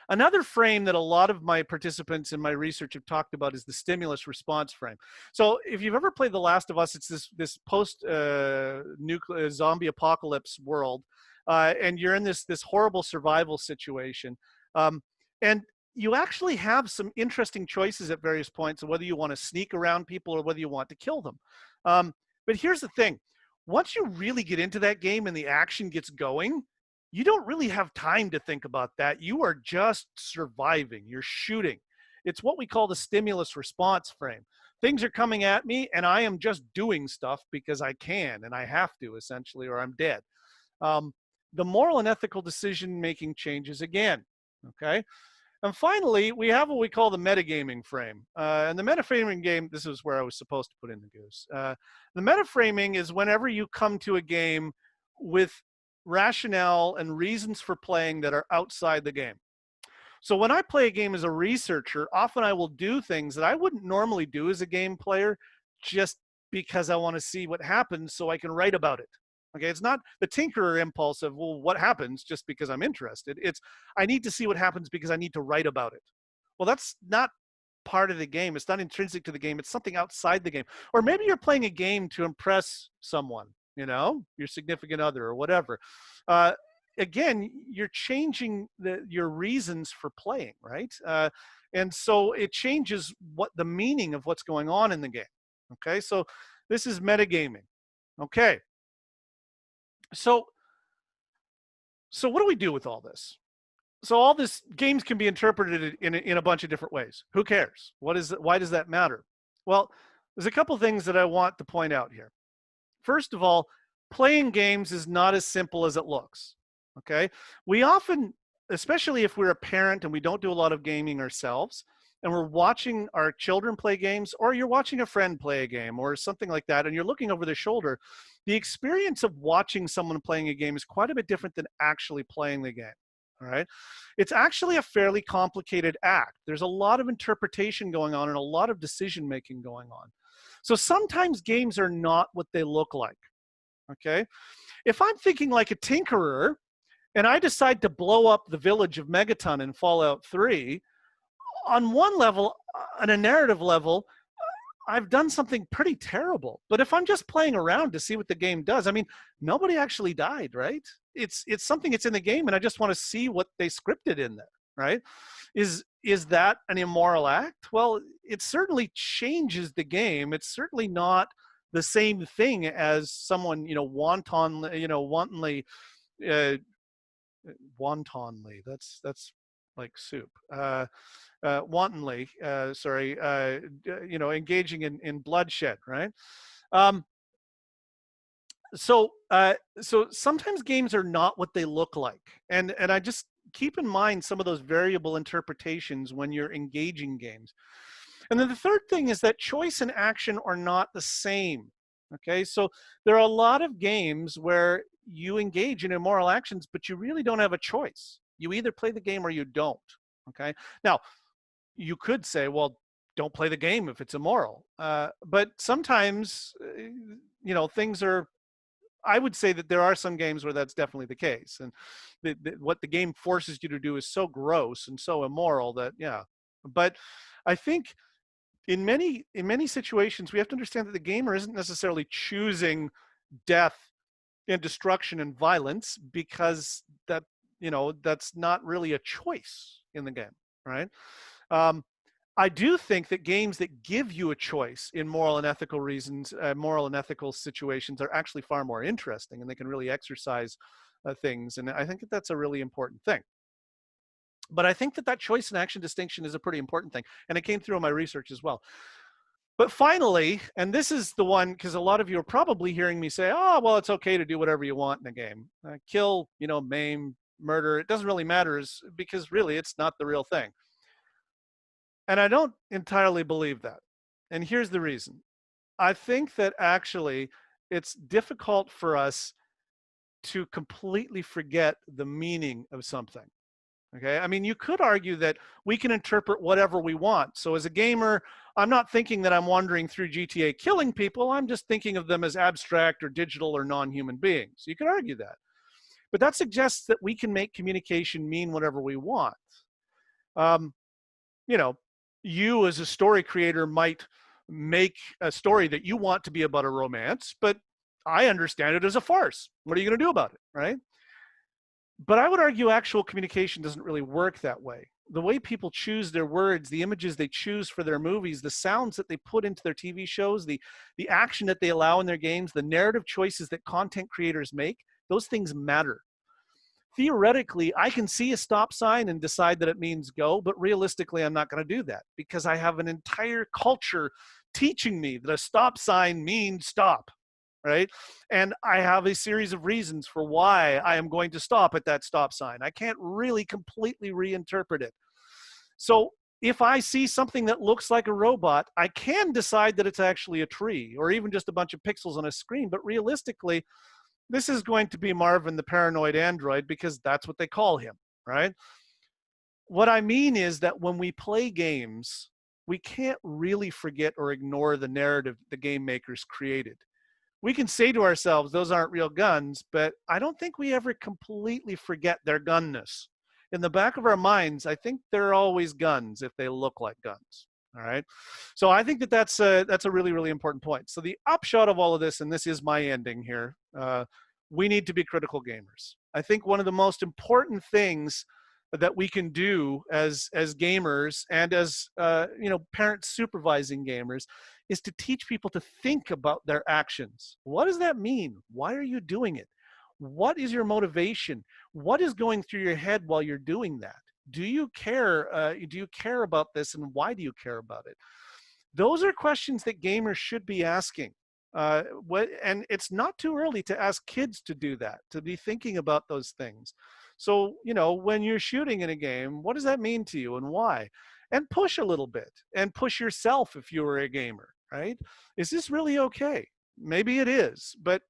Another frame that a lot of my participants in my research have talked about is the stimulus response frame. So if you've ever played The Last of Us, it's this post-nuclear zombie apocalypse world, and you're in this horrible survival situation. And you actually have some interesting choices at various points of whether you want to sneak around people or whether you want to kill them. But here's the thing. Once you really get into that game and the action gets going, you don't really have time to think about that. You are just surviving. You're shooting. It's what we call the stimulus response frame. Things are coming at me and I am just doing stuff because I can and I have to, essentially, or I'm dead. The moral and ethical decision making changes again. Okay. And finally, we have what we call the metagaming frame. And the metaframing game, this is where I was supposed to put in the goose. The metaframing is whenever you come to a game with rationale and reasons for playing that are outside the game. So when I play a game as a researcher, often I will do things that I wouldn't normally do as a game player just because I want to see what happens so I can write about it. Okay, it's not the tinkerer impulse of, well, what happens just because I'm interested. It's, I need to see what happens because I need to write about it. Well, that's not part of the game. It's not intrinsic to the game. It's something outside the game. Or maybe you're playing a game to impress someone, you know, your significant other or whatever. Again, you're changing your reasons for playing, right? And so it changes what the meaning of what's going on in the game. Okay, so this is metagaming. Okay. So what do we do with all this? So all this, games can be interpreted in a bunch of different ways. Who cares? Why does that matter? Well, there's a couple things that I want to point out here. First of all, playing games is not as simple as it looks. Okay, we often, especially if we're a parent and we don't do a lot of gaming ourselves, and we're watching our children play games, or you're watching a friend play a game or something like that, and you're looking over their shoulder, the experience of watching someone playing a game is quite a bit different than actually playing the game. All right, it's actually a fairly complicated act. There's a lot of interpretation going on and a lot of decision making going on. So sometimes games are not what they look like. Okay, if I'm thinking like a tinkerer and I decide to blow up the village of Megaton in Fallout 3, on one level, on a narrative level, I've done something pretty terrible. But if I'm just playing around to see what the game does, I mean, nobody actually died, right? It's something that's in the game, and I just want to see what they scripted in there, right? Is that an immoral act? Well, it certainly changes the game. It's certainly not the same thing as someone, wantonly, wantonly. That's like soup. Wantonly, engaging in bloodshed, right? So sometimes games are not what they look like, and I just keep in mind some of those variable interpretations when you're engaging games. And then the third thing is that choice and action are not the same. Okay, so there are a lot of games where you engage in immoral actions, but you really don't have a choice. You either play the game or you don't. Okay, now you could say, well, don't play the game if it's immoral. But sometimes, things are, I would say that there are some games where that's definitely the case. And what the game forces you to do is so gross and so immoral that, yeah. But I think in many situations, we have to understand that the gamer isn't necessarily choosing death and destruction and violence, because that's not really a choice in the game, right? I do think that games that give you a choice in moral and ethical reasons, moral and ethical situations, are actually far more interesting, and they can really exercise things. And I think that that's a really important thing. But I think that choice and action distinction is a pretty important thing, and it came through in my research as well. But finally, and this is the one, because a lot of you are probably hearing me say, oh, well, it's okay to do whatever you want in a game. Kill, maim, murder, it doesn't really matter, because really it's not the real thing. And I don't entirely believe that. And here's the reason. I think that actually it's difficult for us to completely forget the meaning of something. Okay, I mean, you could argue that we can interpret whatever we want. So as a gamer, I'm not thinking that I'm wandering through GTA killing people. I'm just thinking of them as abstract or digital or non-human beings. You could argue that. But that suggests that we can make communication mean whatever we want. You as a story creator might make a story that you want to be about a romance, but I understand it as a farce. What are you going to do about it, right? But I would argue actual communication doesn't really work that way. The way people choose their words, the images they choose for their movies, the sounds that they put into their TV shows, the action that they allow in their games, the narrative choices that content creators make, those things matter. Theoretically, I can see a stop sign and decide that it means go, but realistically, I'm not going to do that because I have an entire culture teaching me that a stop sign means stop, right? And I have a series of reasons for why I am going to stop at that stop sign. I can't really completely reinterpret it. So if I see something that looks like a robot, I can decide that it's actually a tree or even just a bunch of pixels on a screen. But realistically, this is going to be Marvin the paranoid android because that's what they call him, right? What I mean is that when we play games, we can't really forget or ignore the narrative the game makers created. We can say to ourselves, those aren't real guns, but I don't think we ever completely forget their gunness. In the back of our minds, I think they're always guns if they look like guns. All right. So I think that that's a really, really important point. So the upshot of all of this, and this is my ending here, we need to be critical gamers. I think one of the most important things that we can do as gamers and as parents supervising gamers is to teach people to think about their actions. What does that mean? Why are you doing it? What is your motivation? What is going through your head while you're doing that? Do you care? Do you care about this, and why do you care about it? Those are questions that gamers should be asking. And it's not too early to ask kids to do that, to be thinking about those things. So, when you're shooting in a game, what does that mean to you and why? And push a little bit and push yourself if you were a gamer, right? Is this really okay? Maybe it is, but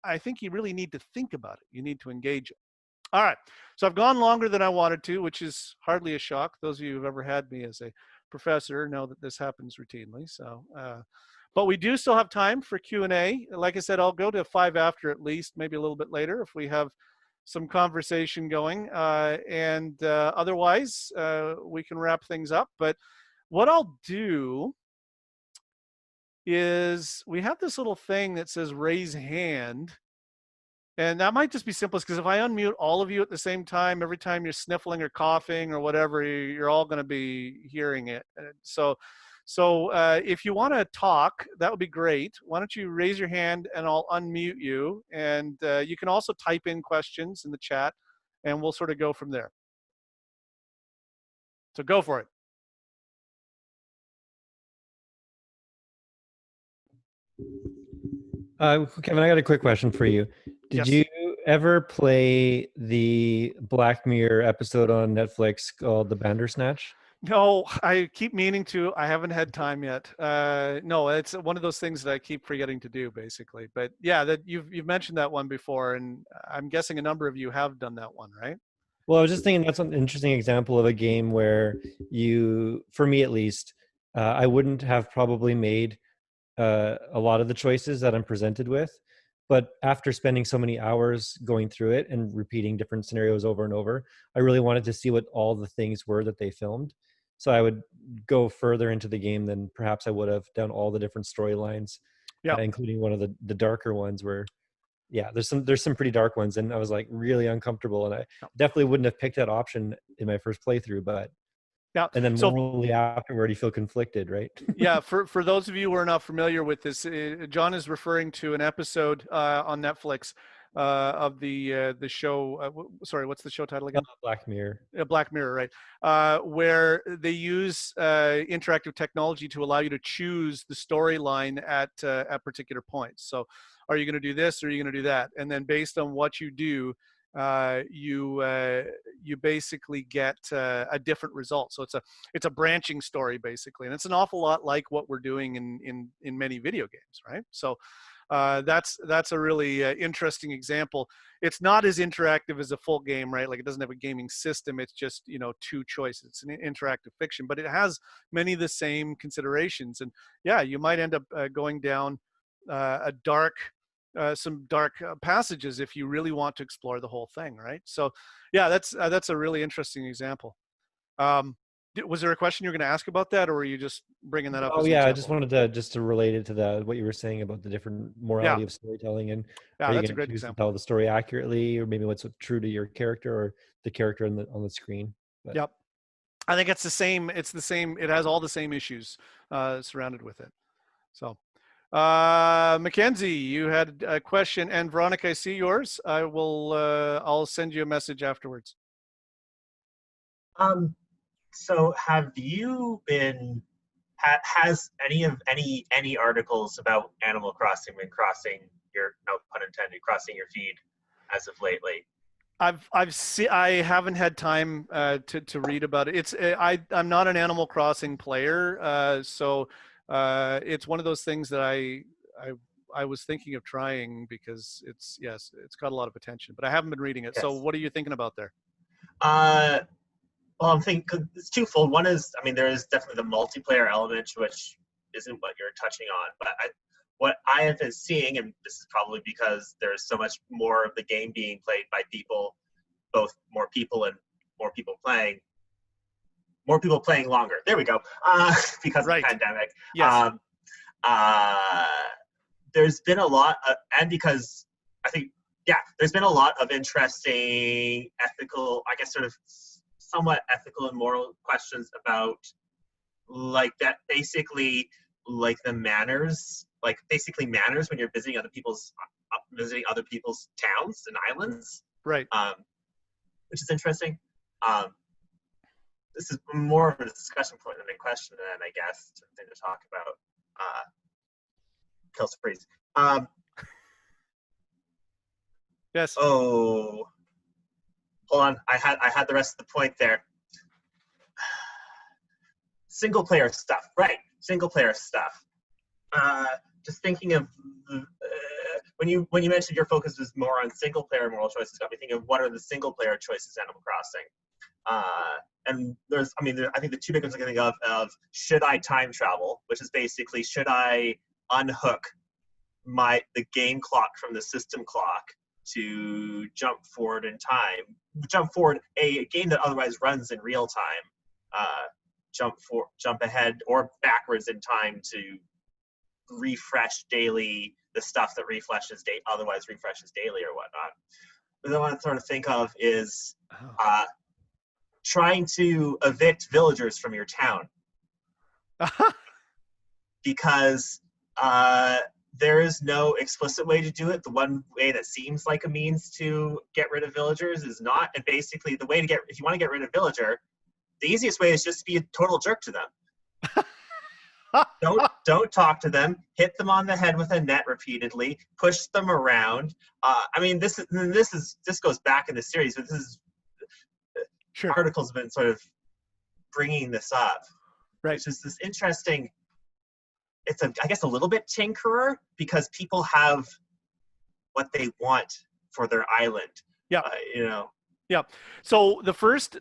I think you really need to think about it. You need to engage it. All right. So I've gone longer than I wanted to, which is hardly a shock. Those of you who've ever had me as a professor know that this happens routinely. So, but we do still have time for Q&A. Like I said, I'll go to 5 after at least, maybe a little bit later if we have some conversation going. Otherwise, we can wrap things up. But what I'll do is we have this little thing that says raise hand. And that might just be simplest because if I unmute all of you at the same time, every time you're sniffling or coughing or whatever, you're all going to be hearing it. So if you want to talk, that would be great. Why don't you raise your hand and I'll unmute you. And you can also type in questions in the chat and we'll sort of go from there. So go for it. Kevin, I got a quick question for you. Did Yes. you ever play the Black Mirror episode on Netflix called The Bandersnatch? No, I keep meaning to. I haven't had time yet. No, it's one of those things that I keep forgetting to do, basically. But yeah, that you've mentioned that one before, and I'm guessing a number of you have done that one, right? Well, I was just thinking that's an interesting example of a game where for me at least, I wouldn't have probably made a lot of the choices that I'm presented with. But after spending so many hours going through it and repeating different scenarios over and over, I really wanted to see what all the things were that they filmed. So I would go further into the game than perhaps I would have down all the different storylines, Yeah. including one of the darker ones where, yeah, there's some pretty dark ones, and I was like really uncomfortable, and I definitely wouldn't have picked that option in my first playthrough, but Yeah. and then So morally afterward, you feel conflicted, right? yeah, for those of you who are not familiar with this, John is referring to an episode on Netflix of the show. Sorry, what's the show title again? Black Mirror. Black Mirror, right? Where they use interactive technology to allow you to choose the storyline at particular points. So, are you going to do this or are you going to do that? And then based on what you do, you basically get a different result. So it's a branching story basically, and it's an awful lot like what we're doing in many video games, right? So that's a really interesting example. It's not as interactive as a full game, right? Like it doesn't have a gaming system. It's just two choices. It's an interactive fiction, but it has many of the same considerations. And yeah, you might end up going down some dark passages if you really want to explore the whole thing, right? So yeah, that's a really interesting example. Was there a question you're going to ask about that, or were you just bringing that up Oh as an yeah, I just example? wanted to relate it to what you were saying about the different Yeah, morality of storytelling, and are yeah, you that's a going to great choose to example. tell the story accurately, or maybe what's true to your character or the character on the screen? But Yep. I think it's the same. It's the same. It has all the same issues surrounded with it. So, Mackenzie, you had a question, and Veronica, I see yours. I will. I'll send you a message afterwards. Um, so have you been has any articles about Animal Crossing been crossing your, no pun intended, crossing your feed as of lately? I haven't had time to read about it. I'm not an Animal Crossing player, so it's one of those things that I was thinking of trying because it's got a lot of attention, but I haven't been reading it. So Yes. what are you thinking about there? Well, I'm thinking it's twofold. One is, I mean, there is definitely the multiplayer element, which isn't what you're touching on, but what I have been seeing, and this is probably because there's so much more of the game being played by people, both more people and more people playing longer. There we go. Because of the Right. pandemic. Yes. There's been a lot, and because I think, yeah, there's been a lot of interesting ethical, I guess, sort of somewhat ethical and moral questions about, like, that basically, like, the manners, like, basically manners when you're visiting other people's towns and islands. Right. Which is interesting. This is more of a discussion point than a question, and I guess something to talk about. Kills freeze. Yes. Oh, hold on. I had the rest of the point there. Single player stuff, right? Single player stuff. Just thinking of when you mentioned your focus was more on single player moral choices, got me thinking of what are the single player choices in Animal Crossing. And there's, I mean, I think the two big ones I can think of should I time travel, which is basically, should I unhook the game clock from the system clock to jump forward in time, jump forward a game that otherwise runs in real time, jump ahead or backwards in time to refresh daily the stuff that otherwise refreshes daily or whatnot. But the one I sort of think of is trying to evict villagers from your town. Because there is no explicit way to do it. The one way that seems like a means to get rid of villagers is not. And basically, the way to if you want to get rid of villager, the easiest way is just to be a total jerk to them. Don't talk to them. Hit them on the head with a net repeatedly. Push them around. I mean, this goes back in the series, but this is Sure. articles have been sort of bringing this up. Right. It's just this interesting. It's I guess a little bit tinkerer, because people have what they want for their island. Yeah. Yeah. So the first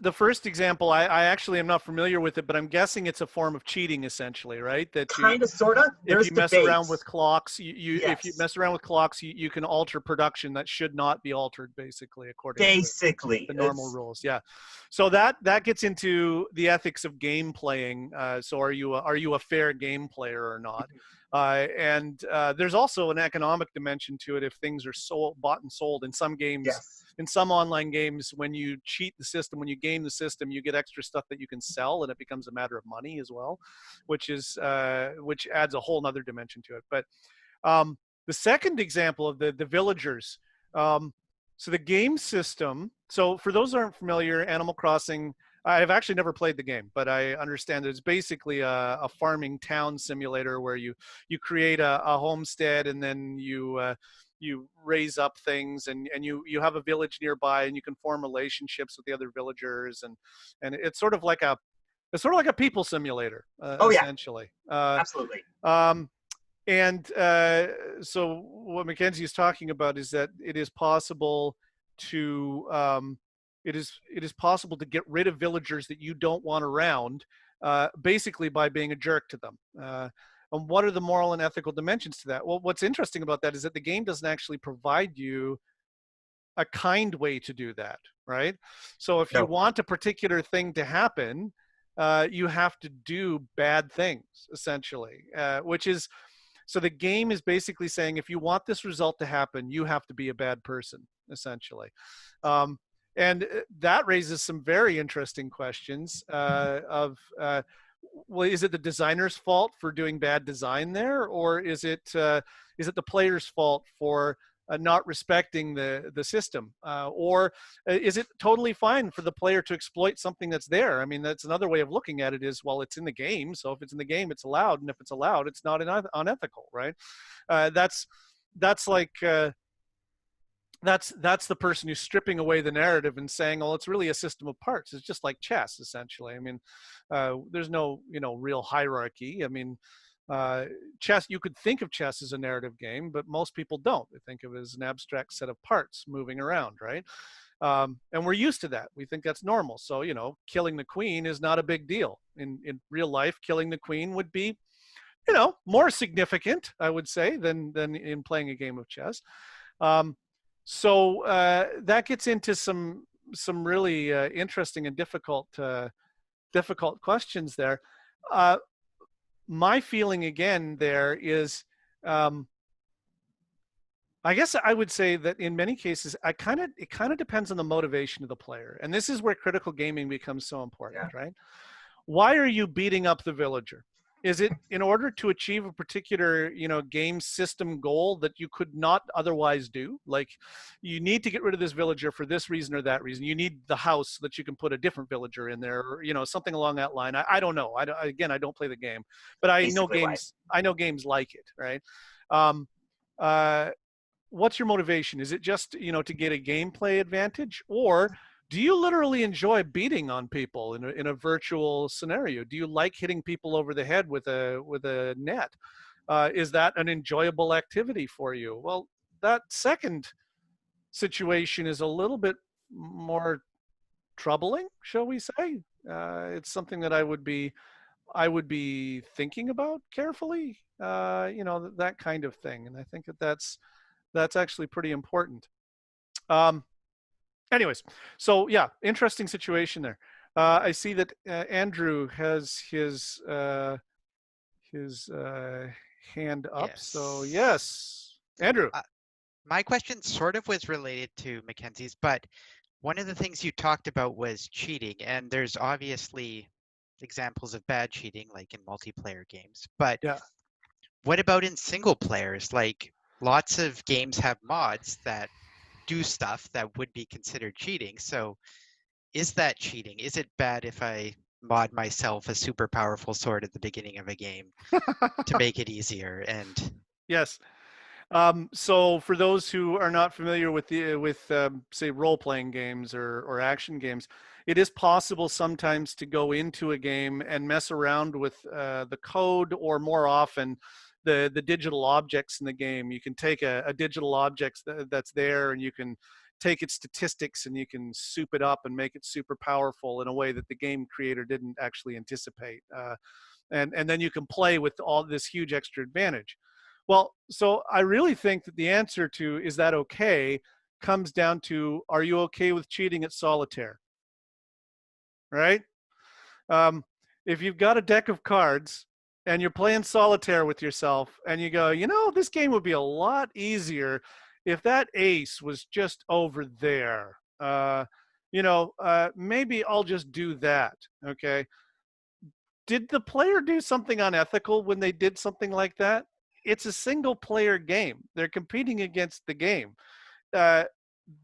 example, I actually am not familiar with it, but I'm guessing it's a form of cheating, essentially, right? That kind of, sort of. If you mess around with clocks, yes. If you mess around with clocks, you can alter production that should not be altered, basically, according to the normal rules. Yeah. So that gets into the ethics of game playing. So are you a fair game player or not? And there's also an economic dimension to it if things are bought and sold in some games. Yes. In some online games, when you cheat the system, when you game the system, you get extra stuff that you can sell, and it becomes a matter of money as well, which adds a whole nother dimension to it. But the second example of the villagers, so the game system. So for those who aren't familiar, Animal Crossing, I've actually never played the game, but I understand that it's basically a farming town simulator where you create a homestead, and then you raise up things, and you have a village nearby, and you can form relationships with the other villagers, and it's sort of like a people simulator, essentially. Absolutely. And so what Mackenzie is talking about is that it is possible to it is possible to get rid of villagers that you don't want around, basically by being a jerk to them. And what are the moral and ethical dimensions to that? Well, what's interesting about that is that the game doesn't actually provide you a kind way to do that, right? So if you want a particular thing to happen, you have to do bad things, essentially, which is, so the game is basically saying, if you want this result to happen, you have to be a bad person, essentially. And that raises some very interesting questions well, is it the designer's fault for doing bad design there, or is it the player's fault for not respecting the system, or is it totally fine for the player to exploit something that's there? I mean, that's another way of looking at it is, well, it's in the game, so if it's in the game, it's allowed, and if it's allowed, it's not unethical, right? That's like that's the person who's stripping away the narrative and saying, oh, it's really a system of parts. It's just like chess, essentially. I mean, there's no real hierarchy. I mean, chess, you could think of chess as a narrative game, but most people don't. They think of it as an abstract set of parts moving around, right? And we're used to that. We think that's normal. So, killing the queen is not a big deal. In real life, killing the queen would be, more significant, I would say, than in playing a game of chess. So that gets into some really interesting and difficult questions there. My feeling again there is, I guess I would say that in many cases, it kind of depends on the motivation of the player, and this is where critical gaming becomes so important, right? Why are you beating up the villager? Is it in order to achieve a particular, game system goal that you could not otherwise do? Like, you need to get rid of this villager for this reason or that reason. You need the house so that you can put a different villager in there, or, something along that line. I don't know. I don't play the game, but I know games. I know games like it, right? What's your motivation? Is it just, to get a gameplay advantage, or do you literally enjoy beating on people in a virtual scenario? Do you like hitting people over the head with a net? Is that an enjoyable activity for you? Well, that second situation is a little bit more troubling, shall we say? It's something that I would be thinking about carefully. That kind of thing, and I think that's actually pretty important. Anyways, so yeah, interesting situation there. I see that Andrew has his hand up. Yes. So yes, Andrew. My question sort of was related to Mackenzie's, but one of the things you talked about was cheating, and there's obviously examples of bad cheating, like in multiplayer games. But yeah, what about in single players? Like, lots of games have mods that do stuff that would be considered cheating. So is that cheating? Is it bad if I mod myself a super powerful sword at the beginning of a game to make it easier? And yes. So for those who are not familiar with say role-playing games or action games, it is possible sometimes to go into a game and mess around with the code, or more often the digital objects in the game. You can take a digital object that's there, and you can take its statistics and you can soup it up and make it super powerful in a way that the game creator didn't actually anticipate. And then you can play with all this huge extra advantage. Well, so I really think that the answer to, is that okay, comes down to, are you okay with cheating at solitaire? Right? If you've got a deck of cards and you're playing solitaire with yourself and you go, this game would be a lot easier if that ace was just over there. Maybe I'll just do that. Okay. Did the player do something unethical when they did something like that? It's a single player game. They're competing against the game.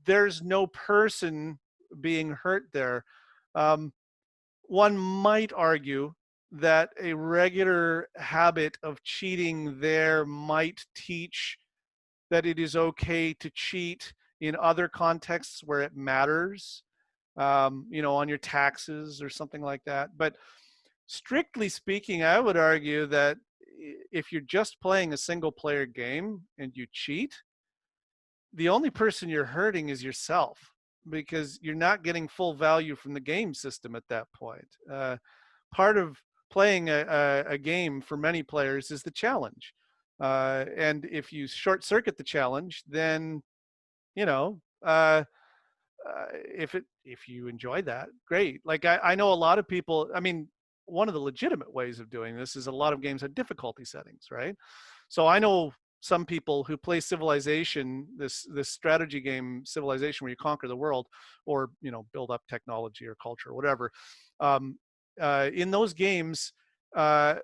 There's no person being hurt there. One might argue that a regular habit of cheating there might teach that it is okay to cheat in other contexts where it matters, on your taxes or something like that. But strictly speaking, I would argue that if you're just playing a single player game and you cheat, the only person you're hurting is yourself, because you're not getting full value from the game system at that point. Part of playing a game for many players is the challenge. And if you short circuit the challenge, then, if you enjoy that, great. Like I know a lot of people, I mean, one of the legitimate ways of doing this is a lot of games have difficulty settings, right? So I know some people who play Civilization, this strategy game Civilization, where you conquer the world, or build up technology or culture or whatever. In those games, I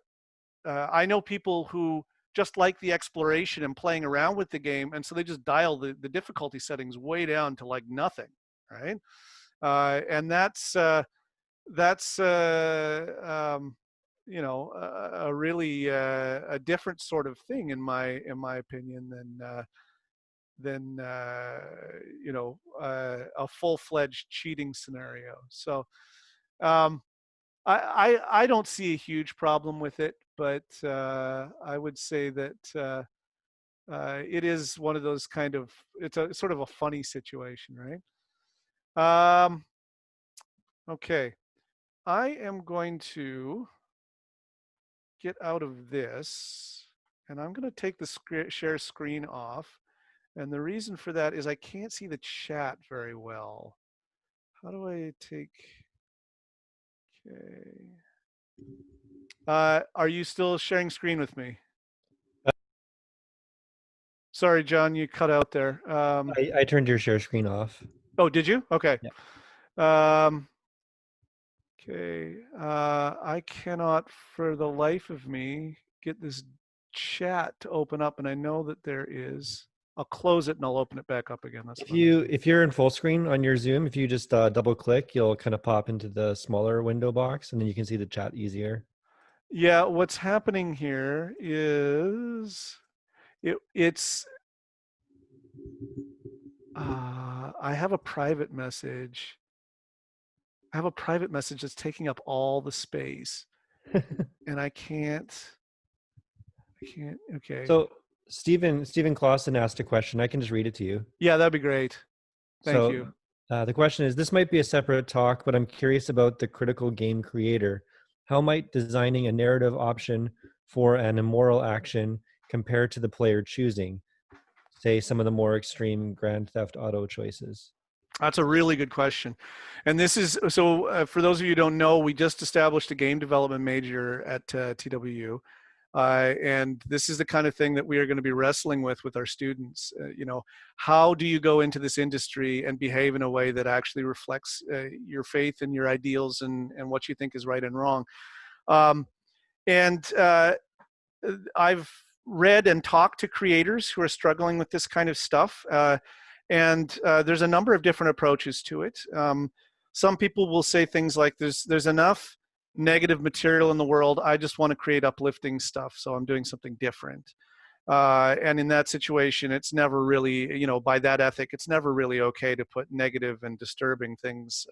know people who just like the exploration and playing around with the game, and so they just dial the difficulty settings way down to like nothing, right? And that's a really a different sort of thing in my opinion than a full-fledged cheating scenario. So I don't see a huge problem with it, but I would say that it is one of those it's a sort of a funny situation, right? Okay, I am going to get out of this, and I'm going to take the share screen off. And the reason for that is I can't see the chat very well. How do I take? Okay. Are you still sharing screen with me? Sorry, John, you cut out there. I turned your share screen off. Oh, did you? Okay. Yeah. Okay. I cannot, for the life of me, get this chat to open up, and I know that there is. I'll close it and I'll open it back up again. That's if you're in full screen on your Zoom, if you just double click, you'll kind of pop into the smaller window box, and then you can see the chat easier. Yeah, what's happening here is it's I have a private message. I have a private message that's taking up all the space, and I can't. Okay. So Stephen Clausen asked a question. I can just read it to you. Yeah, that'd be great. Thank you. The question is, this might be a separate talk, but I'm curious about the critical game creator. How might designing a narrative option for an immoral action compare to the player choosing, say, some of the more extreme Grand Theft Auto choices? That's a really good question. And this is, so for those of you who don't know, we just established a game development major at TWU. And this is the kind of thing that we are going to be wrestling with our students. How do you go into this industry and behave in a way that actually reflects your faith and your ideals and what you think is right and wrong? I've read and talked to creators who are struggling with this kind of stuff. And there's a number of different approaches to it. Some people will say things like, there's enough negative material in the world, I just want to create uplifting stuff, so I'm doing something different. And in that situation, it's never really, by that ethic, it's never really okay to put negative and disturbing things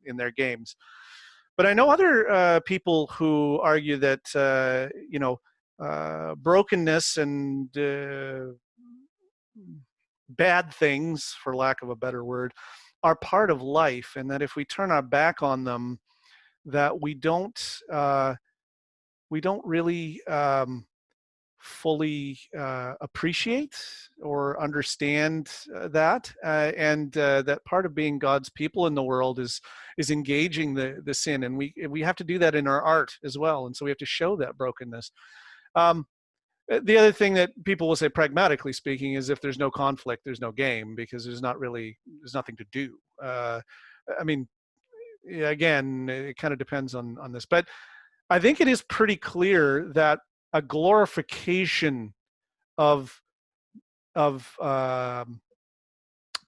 in their games. But I know other people who argue that, brokenness and bad things, for lack of a better word, are part of life, and that if we turn our back on them, that we don't really fully appreciate or understand that, and that part of being God's people in the world is engaging the sin, and we have to do that in our art as well, and so we have to show that brokenness. The other thing that people will say, pragmatically speaking, is if there's no conflict, there's no game, because there's nothing to do. I mean, again, it kind of depends on this, but I think it is pretty clear that a glorification of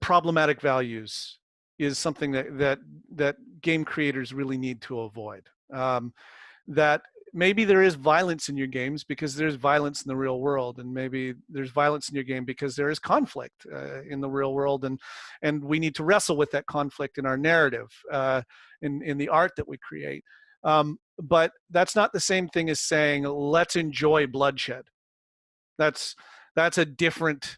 problematic values is something that game creators really need to avoid. That maybe there is violence in your games because there's violence in the real world, and maybe there's violence in your game because there is conflict in the real world, and we need to wrestle with that conflict in our narrative, in the art that we create. But that's not the same thing as saying, let's enjoy bloodshed. That's a different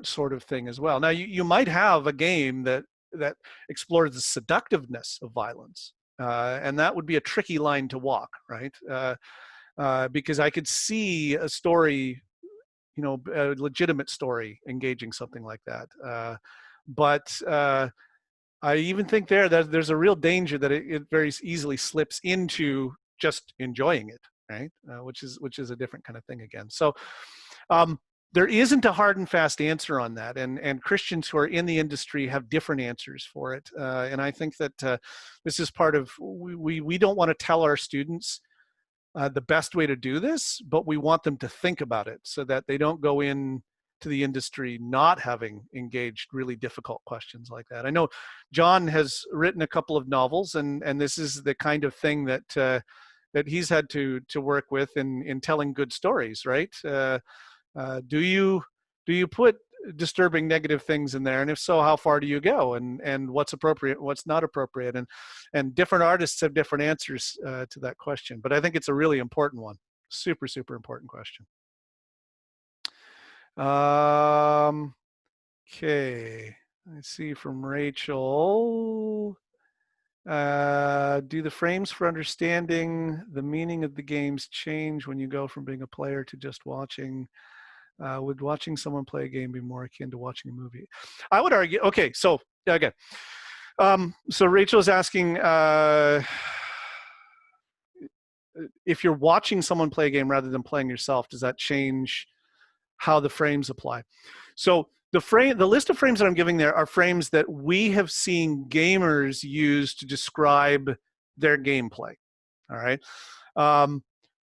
sort of thing as well. Now, you might have a game that explores the seductiveness of violence. And that would be a tricky line to walk, right? Because I could see a story, a legitimate story, engaging something like that. But I even think that there's a real danger that it very easily slips into just enjoying it, right? Which is a different kind of thing again. So there isn't a hard and fast answer on that, and Christians who are in the industry have different answers for it. And I think that this is part of, we don't want to tell our students the best way to do this, but we want them to think about it so that they don't go in to the industry not having engaged really difficult questions like that. I know John has written a couple of novels, and this is the kind of thing that that he's had to work with in telling good stories, right? Do you put disturbing negative things in there, and if so, how far do you go, and what's appropriate, what's not appropriate, and different artists have different answers to that question. But I think it's a really important one, super important question. Okay, let's see from Rachel. Do the frames for understanding the meaning of the games change when you go from being a player to just watching? Would watching someone play a game be more akin to watching a movie? I would argue, okay, so again, so Rachel's asking if you're watching someone play a game rather than playing yourself, does that change how the frames apply? So the list of frames that I'm giving there are frames that we have seen gamers use to describe their gameplay. All right.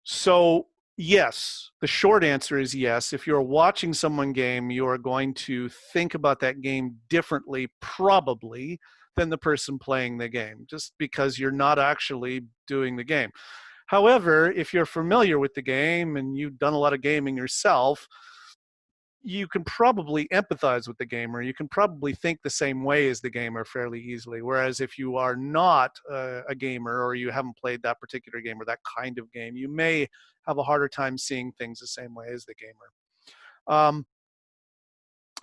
So yes, the short answer is yes. If you're watching someone game, you are going to think about that game differently, probably, than the person playing the game, just because you're not actually doing the game. However, if you're familiar with the game and you've done a lot of gaming yourself, you can probably empathize with the gamer. You can probably think the same way as the gamer fairly easily. Whereas if you are not a gamer, or you haven't played that particular game or that kind of game, you may have a harder time seeing things the same way as the gamer.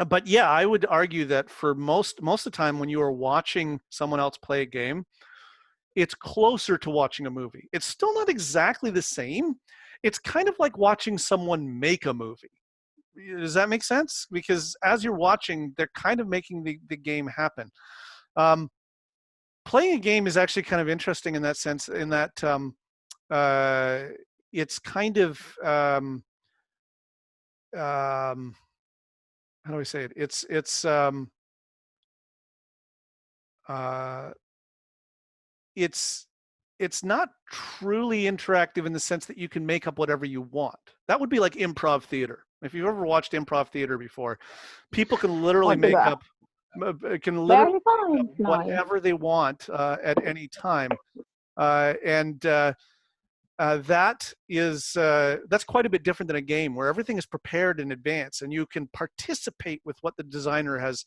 But yeah, I would argue that for most of the time when you are watching someone else play a game, it's closer to watching a movie. It's still not exactly the same. It's kind of like watching someone make a movie. Does that make sense? Because as you're watching, they're kind of making the game happen. Playing a game is actually kind of interesting in that sense, in that it's kind of, how do I say it? It's not truly interactive in the sense that you can make up whatever you want. That would be like improv theater. If you've ever watched improv theater before, people can literally make up whatever they want at any time, that's quite a bit different than a game where everything is prepared in advance and you can participate with what the designer has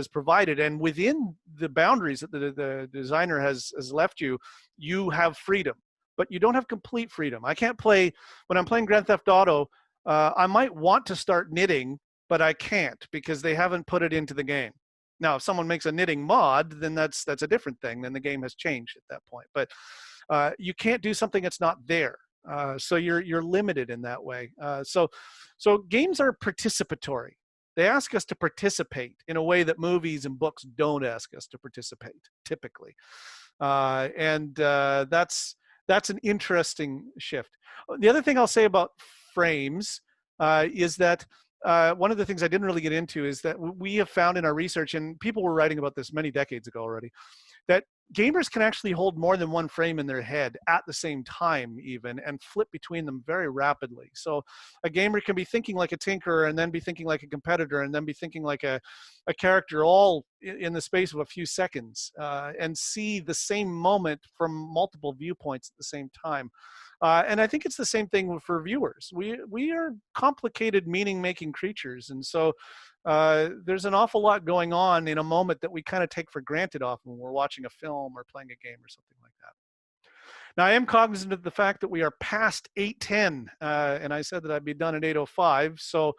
provided, and within the boundaries that the designer has left you, you have freedom, but you don't have complete freedom. I can't play, when I'm playing Grand Theft Auto, I might want to start knitting, but I can't because they haven't put it into the game. Now, if someone makes a knitting mod, then that's a different thing. Then the game has changed at that point. But you can't do something that's not there. So you're limited in that way. So games are participatory. They ask us to participate in a way that movies and books don't ask us to participate typically. That's an interesting shift. The other thing I'll say about frames is that one of the things I didn't really get into is that we have found in our research, and people were writing about this many decades ago already, that gamers can actually hold more than one frame in their head at the same time even, and flip between them very rapidly. So a gamer can be thinking like a tinkerer and then be thinking like a competitor and then be thinking like a character, all in the space of a few seconds, and see the same moment from multiple viewpoints at the same time. And I think it's the same thing for viewers. We are complicated, meaning-making creatures, and so there's an awful lot going on in a moment that we kind of take for granted often when we're watching a film or playing a game or something like that. Now, I am cognizant of the fact that we are past 8:10, and I said that I'd be done at 8:05, so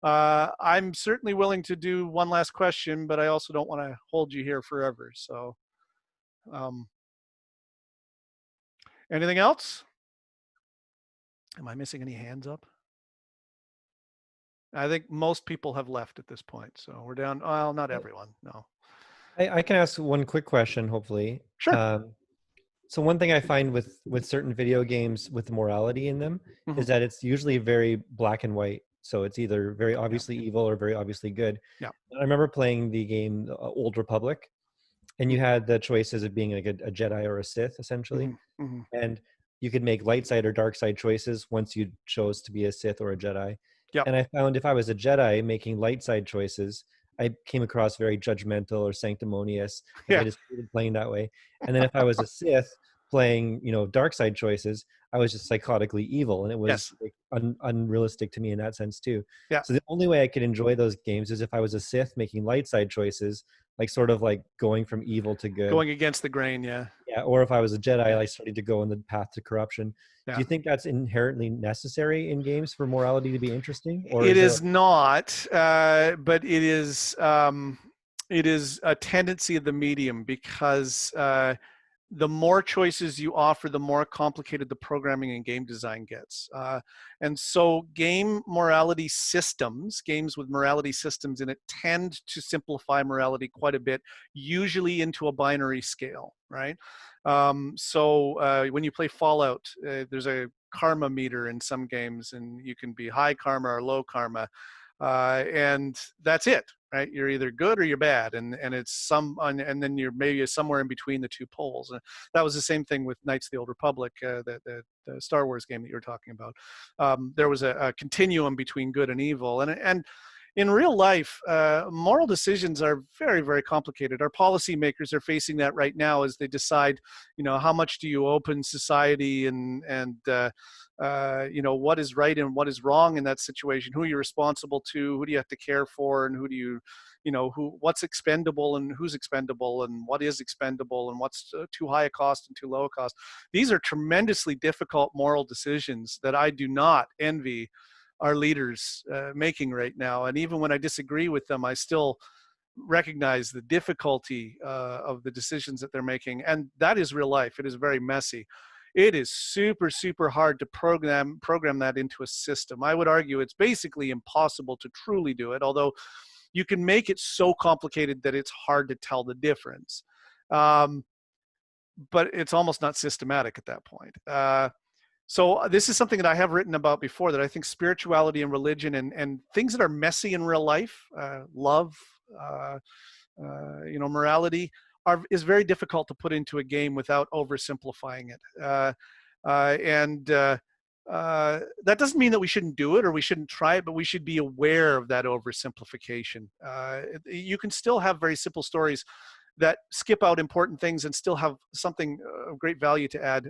I'm certainly willing to do one last question, but I also don't want to hold you here forever. So anything else? Am I missing any hands up? I think most people have left at this point, so we're down. Well, not everyone, no. I can ask one quick question, hopefully. Sure. So one thing I find with certain video games with morality in them Mhm. is that it's usually very black and white. So it's either very Yeah. obviously evil or very obviously good. Yeah. I remember playing the game Old Republic, and you had the choices of being like a Jedi or a Sith, essentially. Mhm. Mhm. And you could make light side or dark side choices once you chose to be a Sith or a Jedi. Yep. And I found if I was a Jedi making light side choices, I came across very judgmental or sanctimonious. Like Yeah. I just hated playing that way. And then if I was a Sith playing, dark side choices, I was just psychotically evil, and it was Yes. like unrealistic to me in that sense too. Yeah. So the only way I could enjoy those games is if I was a Sith making light side choices, like sort of like going from evil to good. Going against the grain. Yeah. Yeah, or if I was a Jedi, Yeah. like starting to go on the path to corruption. Do Yeah. you think that's inherently necessary in games for morality to be interesting, or It is there? is not, but it is a tendency of the medium because the more choices you offer, the more complicated the programming and game design gets. And so games with morality systems in it tend to simplify morality quite a bit, usually into a binary scale, right? When you play Fallout, there's a karma meter in some games, and you can be high karma or low karma. And that's it, right? You're either good or you're bad, and and then you're maybe somewhere in between the two poles. And that was the same thing with Knights of the Old Republic, the Star Wars game that you were talking about. There was a continuum between good and evil, and in real life, moral decisions are very, very complicated. Our policymakers are facing that right now as they decide, how much do you open society and what is right and what is wrong in that situation, who you're responsible to, who do you have to care for, and who do you, what's expendable and who's expendable and what is expendable and what's too high a cost and too low a cost. These are tremendously difficult moral decisions that I do not envy our leaders making right now. And even when I disagree with them, I still recognize the difficulty of the decisions that they're making. And that is real life. It is very messy. It is super, super hard to program that into a system. I would argue it's basically impossible to truly do it, although you can make it so complicated that it's hard to tell the difference. But it's almost not systematic at that point. So this is something that I have written about before, that I think spirituality and religion and things that are messy in real life, love, morality, is very difficult to put into a game without oversimplifying it. That doesn't mean that we shouldn't do it or we shouldn't try it, but we should be aware of that oversimplification. You can still have very simple stories that skip out important things and still have something of great value to add.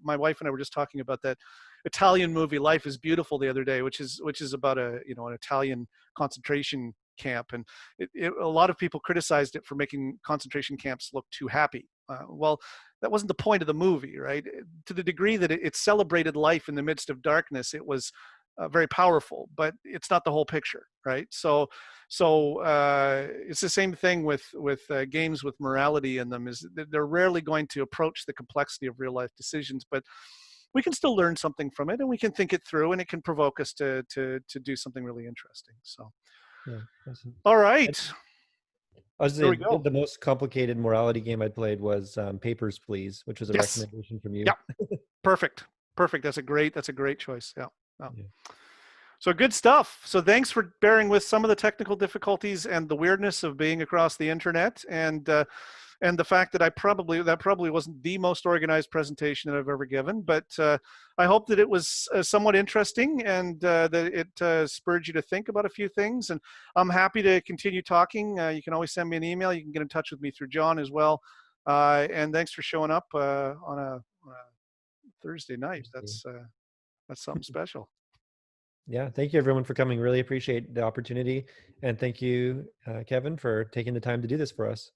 My wife and I were just talking about that Italian movie Life is Beautiful the other day, which is about an Italian concentration camp, and a lot of people criticized it for making concentration camps look too happy. Well, that wasn't the point of the movie, right? To the degree that it celebrated life in the midst of darkness, it was very powerful, but it's not the whole picture, right? So it's the same thing with games with morality in them. Is they're rarely going to approach the complexity of real life decisions, but we can still learn something from it, and we can think it through, and it can provoke us to do something really interesting. So, Yeah, awesome. all right, I was there we saying go. the most complicated morality game I played was Papers, Please, which was a Yes, recommendation from you. yeah, perfect. That's a great choice. Yeah. Yeah. Yeah. So good stuff. So thanks for bearing with some of the technical difficulties and the weirdness of being across the internet, and the fact that that probably wasn't the most organized presentation that I've ever given, but I hope that it was somewhat interesting, and that it spurred you to think about a few things. And I'm happy to continue talking. You can always send me an email. You can get in touch with me through John as well. And thanks for showing up on a Thursday night. That's something special. Yeah, thank you everyone for coming. Really appreciate the opportunity. And thank you, Kevin, for taking the time to do this for us.